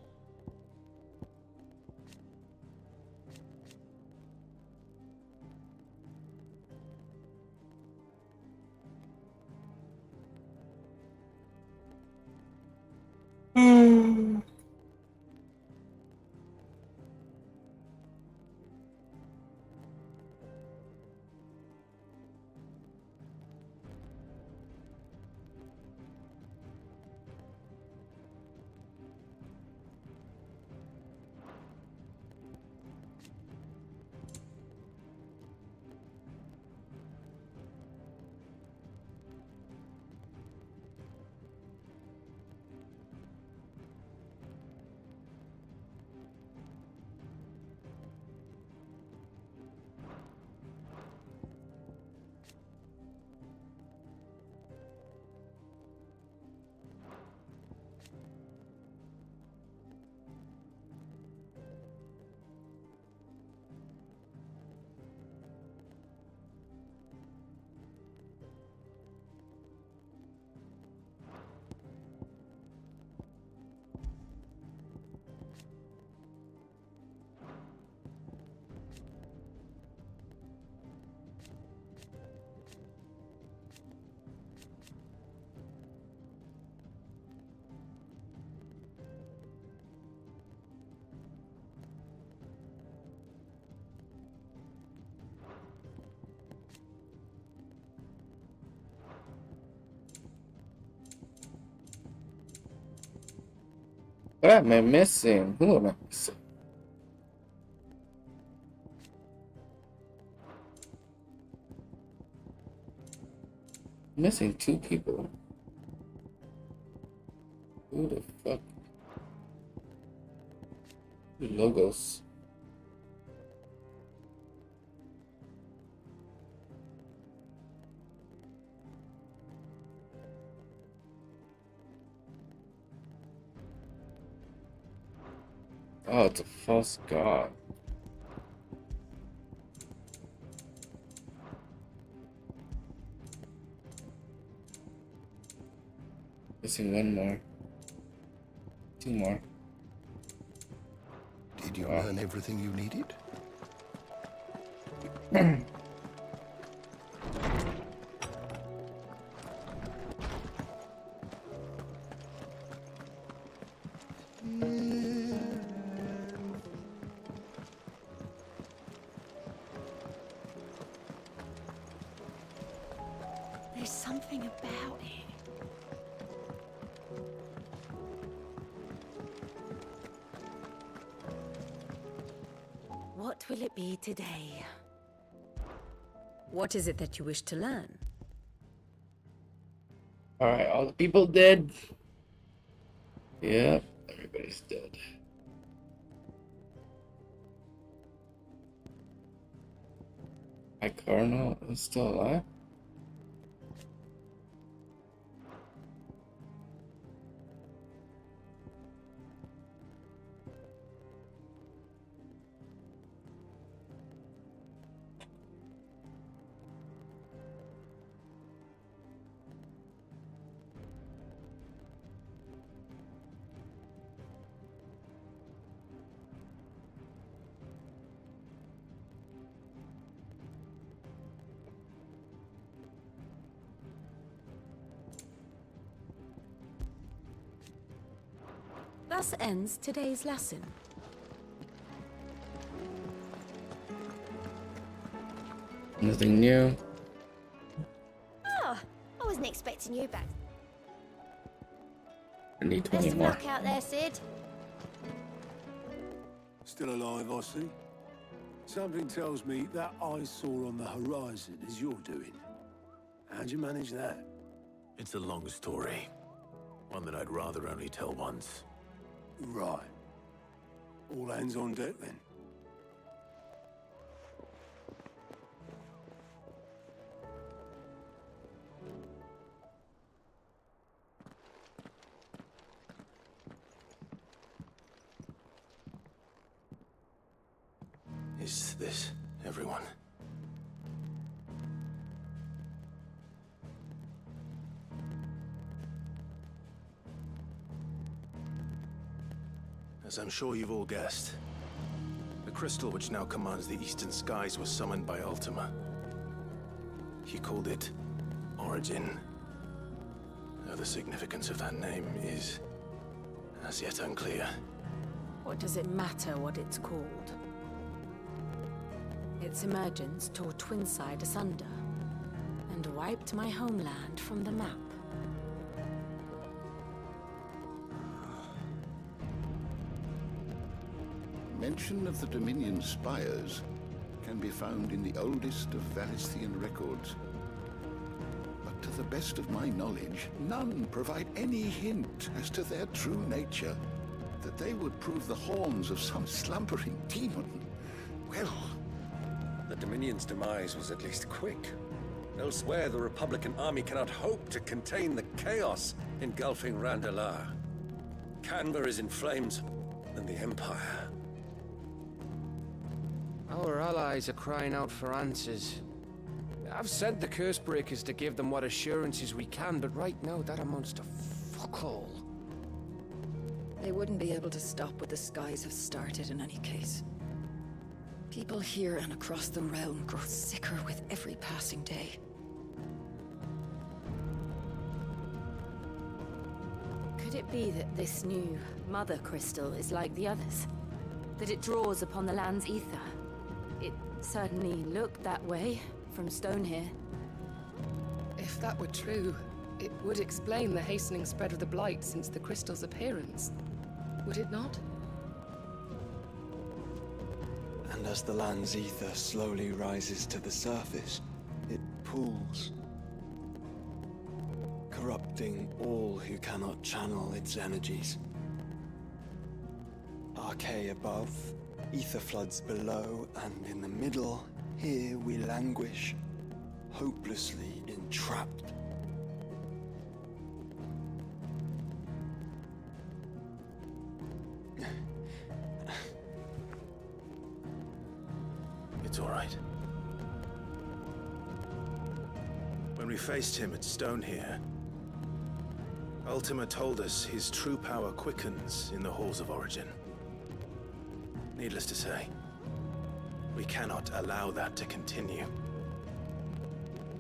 What am I missing? Who am I missing? I'm missing 2 people. Who the fuck? Logos. Oh, it's a false god. Missing 1 more. 2 more. Did you learn everything you needed? about it. What will it be today? What is it that you wish to learn? Alright, all the people dead. Yep, everybody's dead. My Colonel is still alive? Thus ends today's lesson. Nothing new. Oh, I wasn't expecting you back. I need Best 20 of more. luck out there, Sid. Still alive, I see. Something tells me that I saw on the horizon is your doing. How'd you manage that? It's a long story. One that I'd rather only tell once. Right. All hands on deck, then. Is this everyone? As I'm sure you've all guessed, the crystal which now commands the eastern skies was summoned by Ultima. He called it Origin. Though the significance of that name is as yet unclear. What does it matter what it's called? Its emergence tore Twinside asunder and wiped my homeland from the map. Mention of the Dominion spires can be found in the oldest of Valisthian records. But to the best of my knowledge, none provide any hint as to their true nature. That they would prove the horns of some slumbering demon. Well, the Dominion's demise was at least quick. Elsewhere, the Republican army cannot hope to contain the chaos engulfing Randalar. Canberra is in flames, and the Empire. Our allies are crying out for answers. I've sent the Cursebreakers to give them what assurances we can, but right now that amounts to fuck all. They wouldn't be able to stop what the skies have started in any case. People here and across the realm grow sicker with every passing day. Could it be that this new Mother Crystal is like the others? That it draws upon the land's ether? It certainly looked that way from stone here. If that were true, it would explain the hastening spread of the Blight since the crystal's appearance. Would it not? And as the land's ether slowly rises to the surface, it pools, corrupting all who cannot channel its energies. Archay above, ether floods below, and in the middle, here we languish, hopelessly entrapped. It's all right. When we faced him at Stone here, Ultima told us his true power quickens in the halls of Origin. Needless to say, we cannot allow that to continue.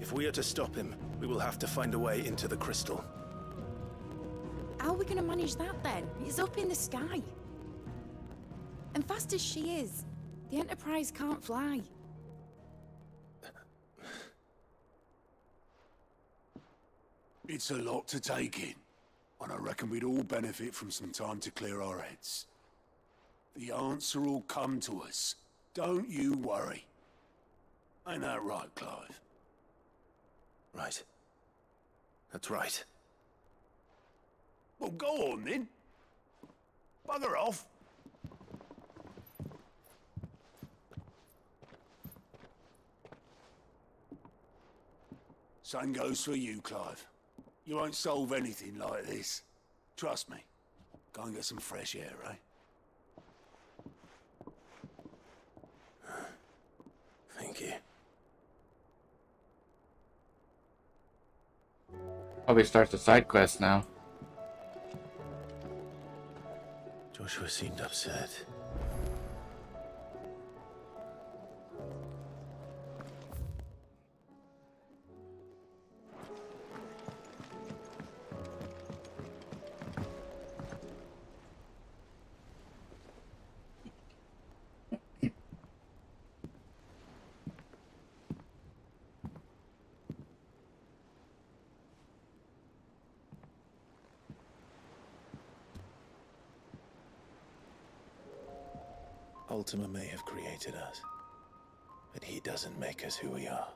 If we are to stop him, we will have to find a way into the crystal. How are we gonna manage that then? It's up in the sky. And fast as she is, the Enterprise can't fly. It's a lot to take in, and I reckon we'd all benefit from some time to clear our heads. The answer will come to us. Don't you worry. Ain't that right, Clive? Right. That's right. Well, go on then. Bugger off. Same goes for you, Clive. You won't solve anything like this. Trust me. Go and get some fresh air, eh? Thank you. Probably starts the side quest now. Joshua seemed upset. Ultima may have created us, but he doesn't make us who we are.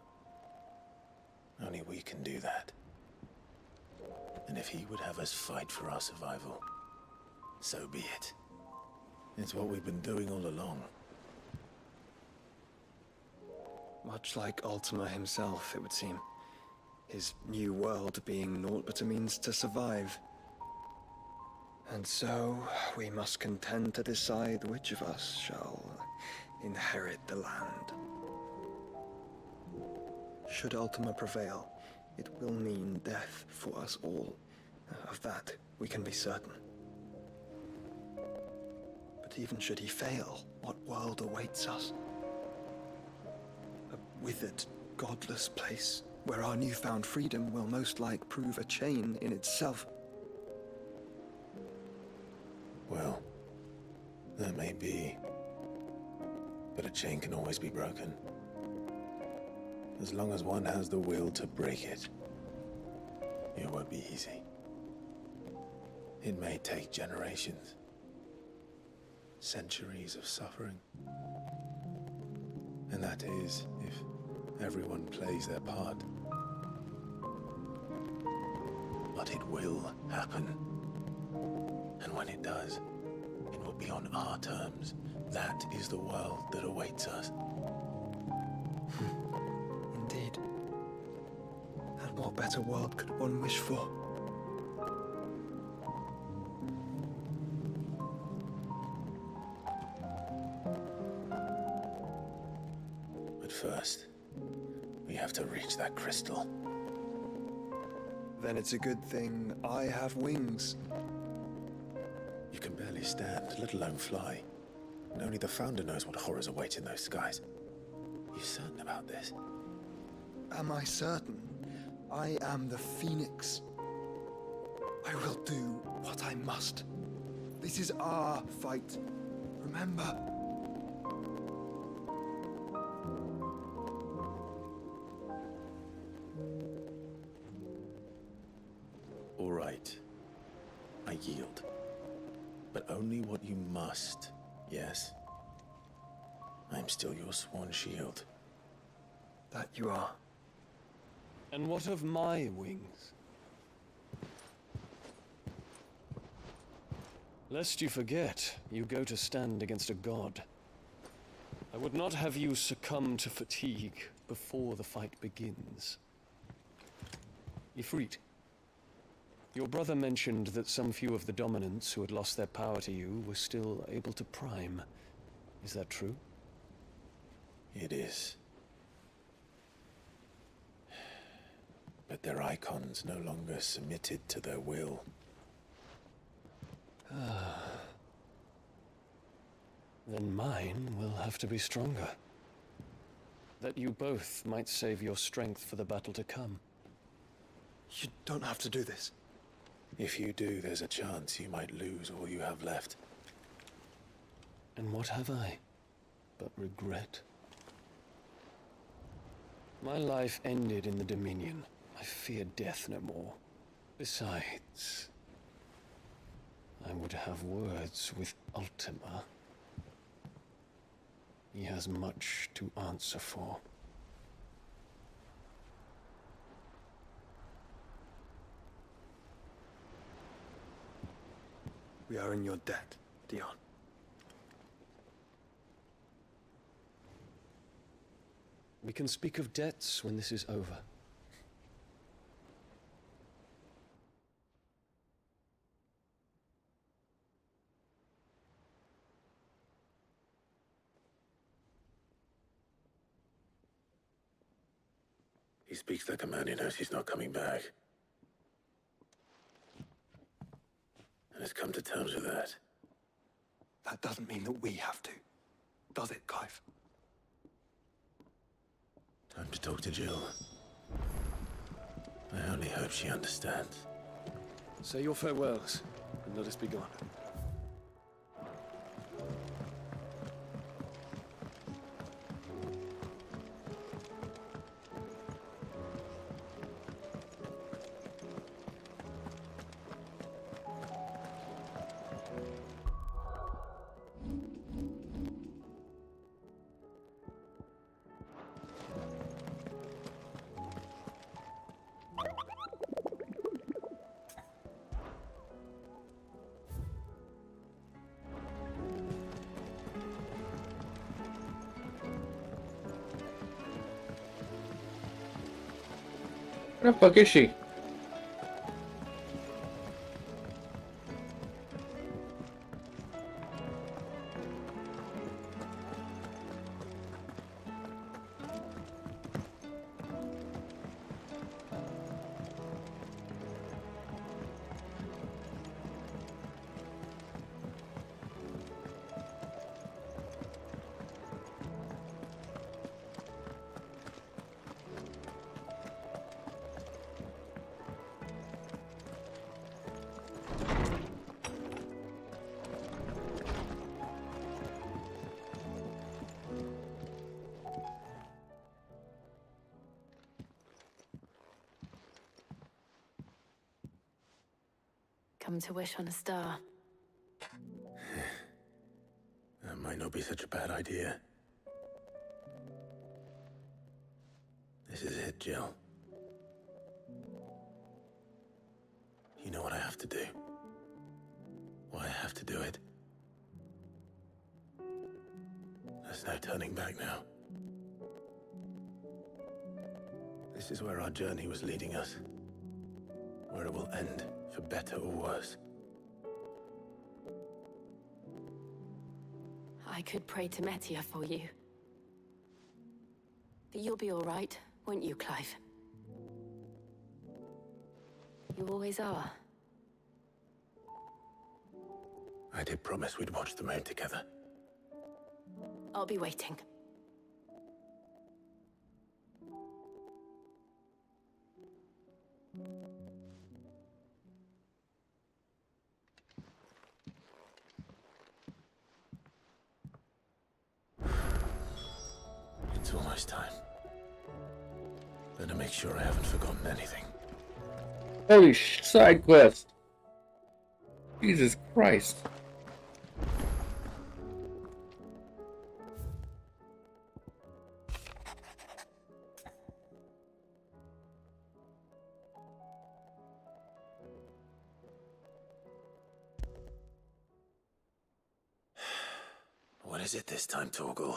Only we can do that. And if he would have us fight for our survival, so be it. It's what we've been doing all along. Much like Ultima himself, it would seem. His new world being naught but a means to survive. And so, we must contend to decide which of us shall inherit the land. Should Ultima prevail, it will mean death for us all. Of that, we can be certain. But even should he fail, what world awaits us? A withered, godless place, where our newfound freedom will most like prove a chain in itself. Well, that may be, but a chain can always be broken. As long as one has the will to break it, it won't be easy. It may take generations, centuries of suffering. And that is, if everyone plays their part. But it will happen. And when it does, it will be on our terms. That is the world that awaits us. Indeed. And what better world could one wish for? But first, we have to reach that crystal. Then it's a good thing I have wings. You can barely stand, let alone fly. And only the Founder knows what horrors await in those skies. You certain about this? Am I certain? I am the Phoenix. I will do what I must. This is our fight. Remember? All right. I yield. But only what you must, yes? I'm still your sworn shield. That you are. And what of my wings? Lest you forget, you go to stand against a god. I would not have you succumb to fatigue before the fight begins. Ifrit, your brother mentioned that some few of the dominants who had lost their power to you were still able to prime. Is that true? It is. But their icons no longer submitted to their will. Then mine will have to be stronger. That you both might save your strength for the battle to come. You don't have to do this. If you do, there's a chance you might lose all you have left. And what have I but regret? My life ended in the Dominion. I fear death no more. Besides, I would have words with Ultima. He has much to answer for. We are in your debt, Dion. We can speak of debts when this is over. He speaks like a man who knows he's not coming back. And has come to terms with that. That doesn't mean that we have to, does it, Clive? Time to talk to Jill. I only hope she understands. Say your farewells, and let us be gone. Where the fuck is she? Come to wish on a star. That might not be such a bad idea. This is it, Jill. You know what I have to do. Why I have to do it. There's no turning back now. This is where our journey was leading us. Where it will end, for better or worse. I could pray to Metia for you. But you'll be all right, won't you, Clive? You always are. I did promise we'd watch the moon together. I'll be waiting. It's almost time. Better make sure I haven't forgotten anything. Holy side quest. Jesus Christ. What is it this time, Torgal?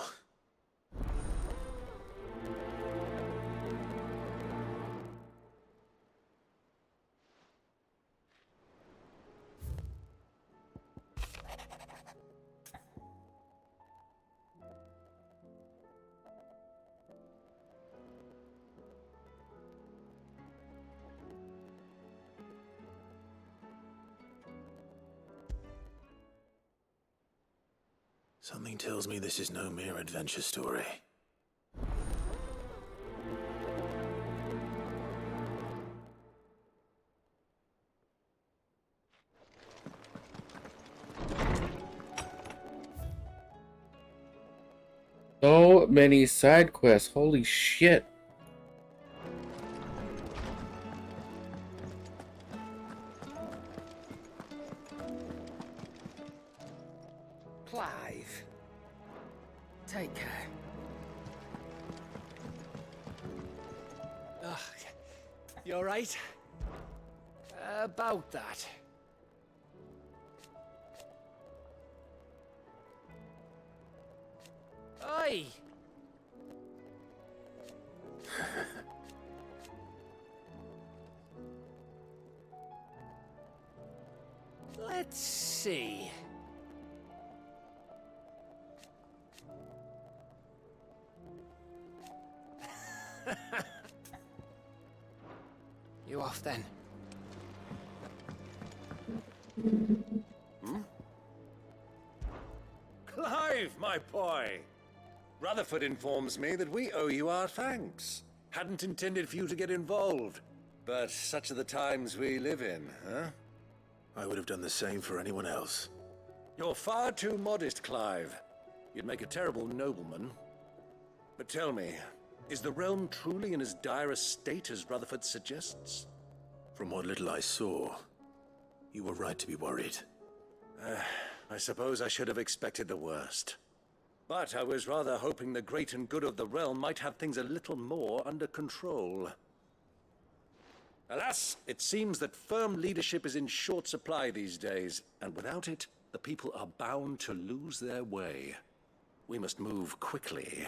Something tells me this is no mere adventure story. So many side quests. Holy shit. Clive. Take care. Ugh, you alright? About that. Oi! Let's see. You off then? Hmm? Clive, my boy! Rutherford informs me that we owe you our thanks. Hadn't intended for you to get involved, but such are the times we live in, huh? I would have done the same for anyone else. You're far too modest, Clive. You'd make a terrible nobleman. But tell me, is the realm truly in as dire a state as Rutherford suggests? From what little I saw, you were right to be worried. I suppose I should have expected the worst. But I was rather hoping the great and good of the realm might have things a little more under control. Alas, it seems that firm leadership is in short supply these days, and without it, the people are bound to lose their way. We must move quickly.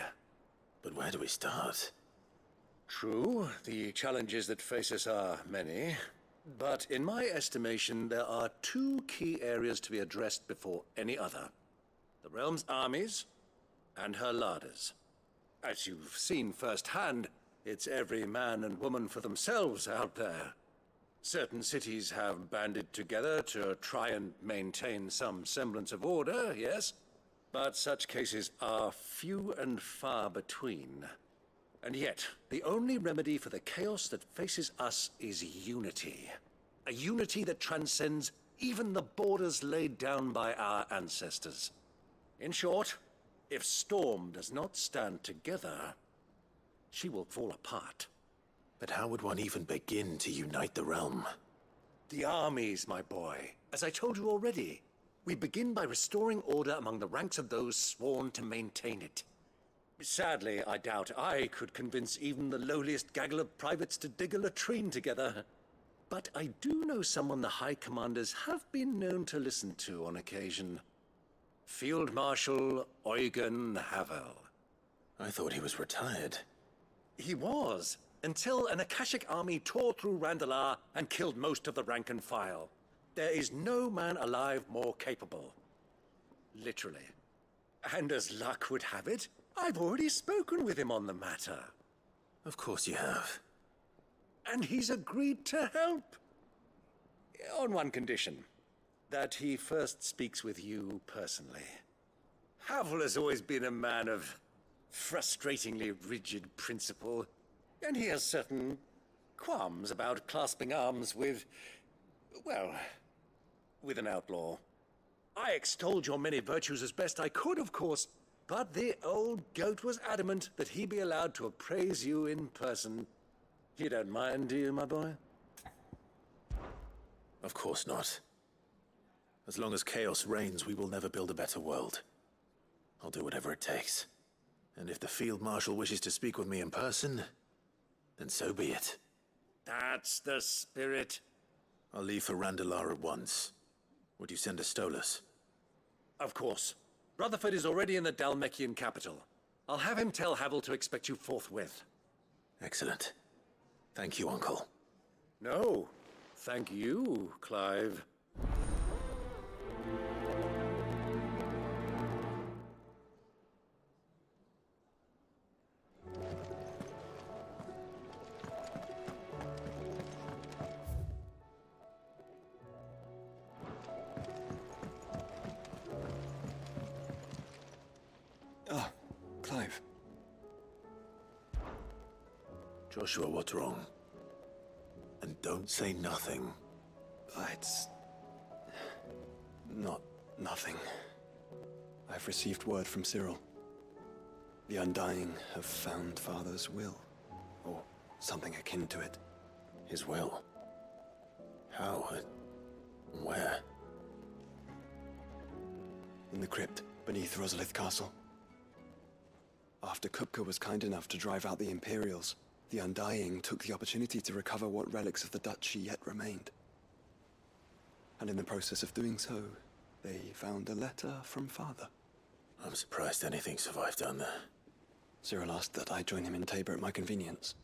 But where do we start? True, the challenges that face us are many, but in my estimation, there are two key areas to be addressed before any other. The realm's armies, and her larders. As you've seen firsthand, it's every man and woman for themselves out there. Certain cities have banded together to try and maintain some semblance of order, yes? But such cases are few and far between. And yet, the only remedy for the chaos that faces us is unity. A unity that transcends even the borders laid down by our ancestors. In short, if Storm does not stand together, she will fall apart. But how would one even begin to unite the realm? The armies, my boy. As I told you already, we begin by restoring order among the ranks of those sworn to maintain it. Sadly, I doubt I could convince even the lowliest gaggle of privates to dig a latrine together. But I do know someone the High Commanders have been known to listen to on occasion. Field Marshal Eugen Havel. I thought he was retired. He was, until an Akashic army tore through Randalar and killed most of the rank and file. There is no man alive more capable. Literally. And as luck would have it, I've already spoken with him on the matter. Of course you have. And he's agreed to help. On one condition. That he first speaks with you personally. Havel has always been a man of frustratingly rigid principle, and he has certain qualms about clasping arms with, well, with an outlaw. I extolled your many virtues as best I could, of course, but the old goat was adamant that he be allowed to appraise you in person. You don't mind, do you, my boy? Of course not. As long as chaos reigns, we will never build a better world. I'll do whatever it takes. And if the Field Marshal wishes to speak with me in person, then so be it. That's the spirit. I'll leave for Randalar at once. Would you send a Stolas? Of course. Rutherford is already in the Dalmekian capital. I'll have him tell Havel to expect you forthwith. Excellent. Thank you, Uncle. No, thank you, Clive. Ah, Clive. Joshua, what's wrong? And don't say nothing. It's not nothing. I've received word from Cyril. The Undying have found Father's will, or something akin to it. His will? How? Where? In the crypt beneath Rosalith Castle. After Kupka was kind enough to drive out the Imperials, the Undying took the opportunity to recover what relics of the Duchy yet remained. And in the process of doing so, they found a letter from Father. I'm surprised anything survived down there. Cyril asked that I join him in Tabor at my convenience.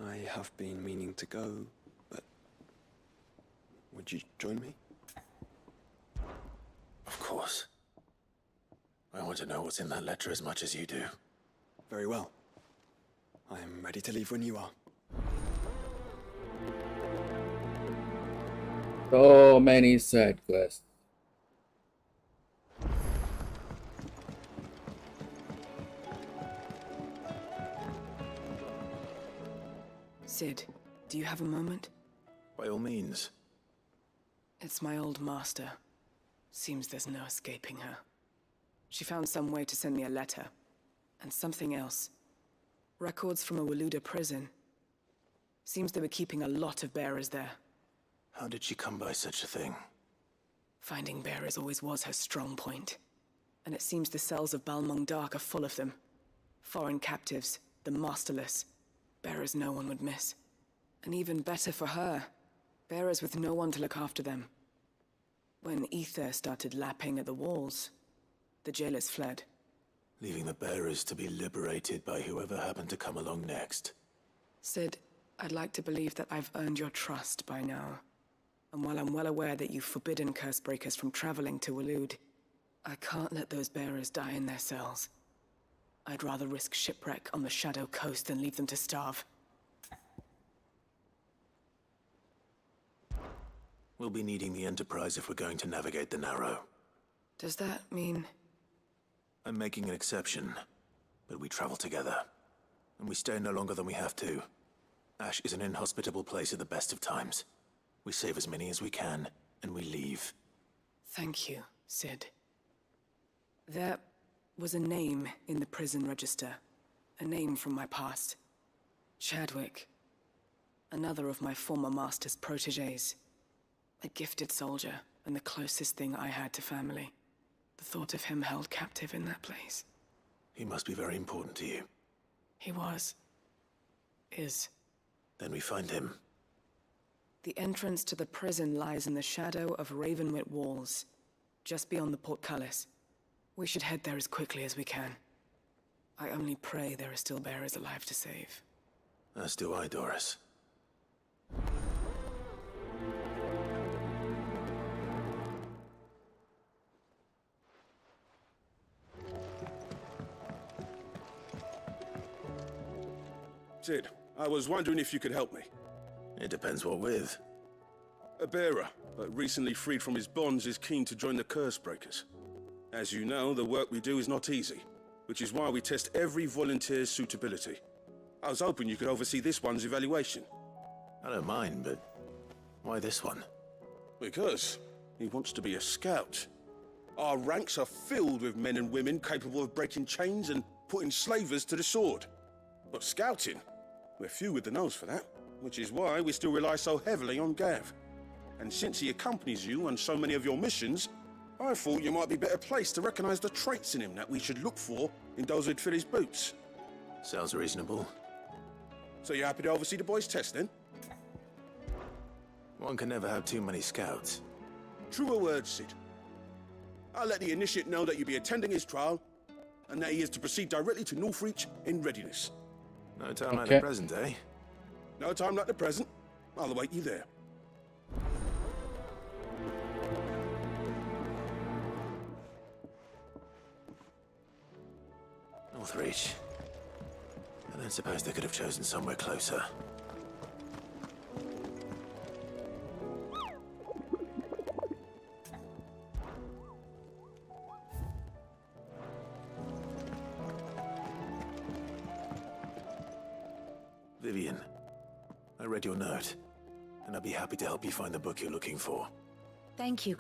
I have been meaning to go, but... would you join me? Of course. I want to know what's in that letter as much as you do. Very well. I am ready to leave when you are. So many side quests. Sid, do you have a moment? By all means. It's my old master. Seems there's no escaping her. She found some way to send me a letter. And something else. Records from a Waluda prison. Seems they were keeping a lot of bearers there. How did she come by such a thing? Finding bearers always was her strong point. And it seems the cells of Balmung Dark are full of them. Foreign captives, the masterless. Bearers no one would miss. And even better for her, bearers with no one to look after them. When ether started lapping at the walls, the jailers fled. Leaving the bearers to be liberated by whoever happened to come along next. Sid, I'd like to believe that I've earned your trust by now. And while I'm well aware that you've forbidden Cursebreakers from traveling to Waloed, I can't let those bearers die in their cells. I'd rather risk shipwreck on the Shadow Coast than leave them to starve. We'll be needing the Enterprise if we're going to navigate the Narrow. Does that mean... I'm making an exception, but we travel together. And we stay no longer than we have to. Ash is an inhospitable place at the best of times. We save as many as we can, and we leave. Thank you, Sid. There was a name in the prison register. A name from my past. Chadwick. Another of my former master's protégés. A gifted soldier, and the closest thing I had to family. The thought of him held captive in that place. He must be very important to you. He was. Is. Then we find him. The entrance to the prison lies in the shadow of Ravenwit Walls, just beyond the portcullis. We should head there as quickly as we can. I only pray there are still bearers alive to save. As do I, Doris. Sid, I was wondering if you could help me. It depends what with. A bearer, but recently freed from his bonds, is keen to join the Cursebreakers. As you know, the work we do is not easy, which is why we test every volunteer's suitability. I was hoping you could oversee this one's evaluation. I don't mind, but why this one? Because he wants to be a scout. Our ranks are filled with men and women capable of breaking chains and putting slavers to the sword. But scouting, we're few with the nose for that, which is why we still rely so heavily on Gav. And since he accompanies you on so many of your missions, I thought you might be better placed to recognize the traits in him that we should look for in those who'd fill his boots. Sounds reasonable. So you're happy to oversee the boys' test, then? One can never have too many scouts. Truer words, Sid. I'll let the initiate know that you'll be attending his trial, and that he is to proceed directly to Northreach in readiness. No time like the present, eh? No time like the present. I'll await you there. Northreach. I don't suppose they could have chosen somewhere closer. Vivian, I read your note, and I'd be happy to help you find the book you're looking for. Thank you,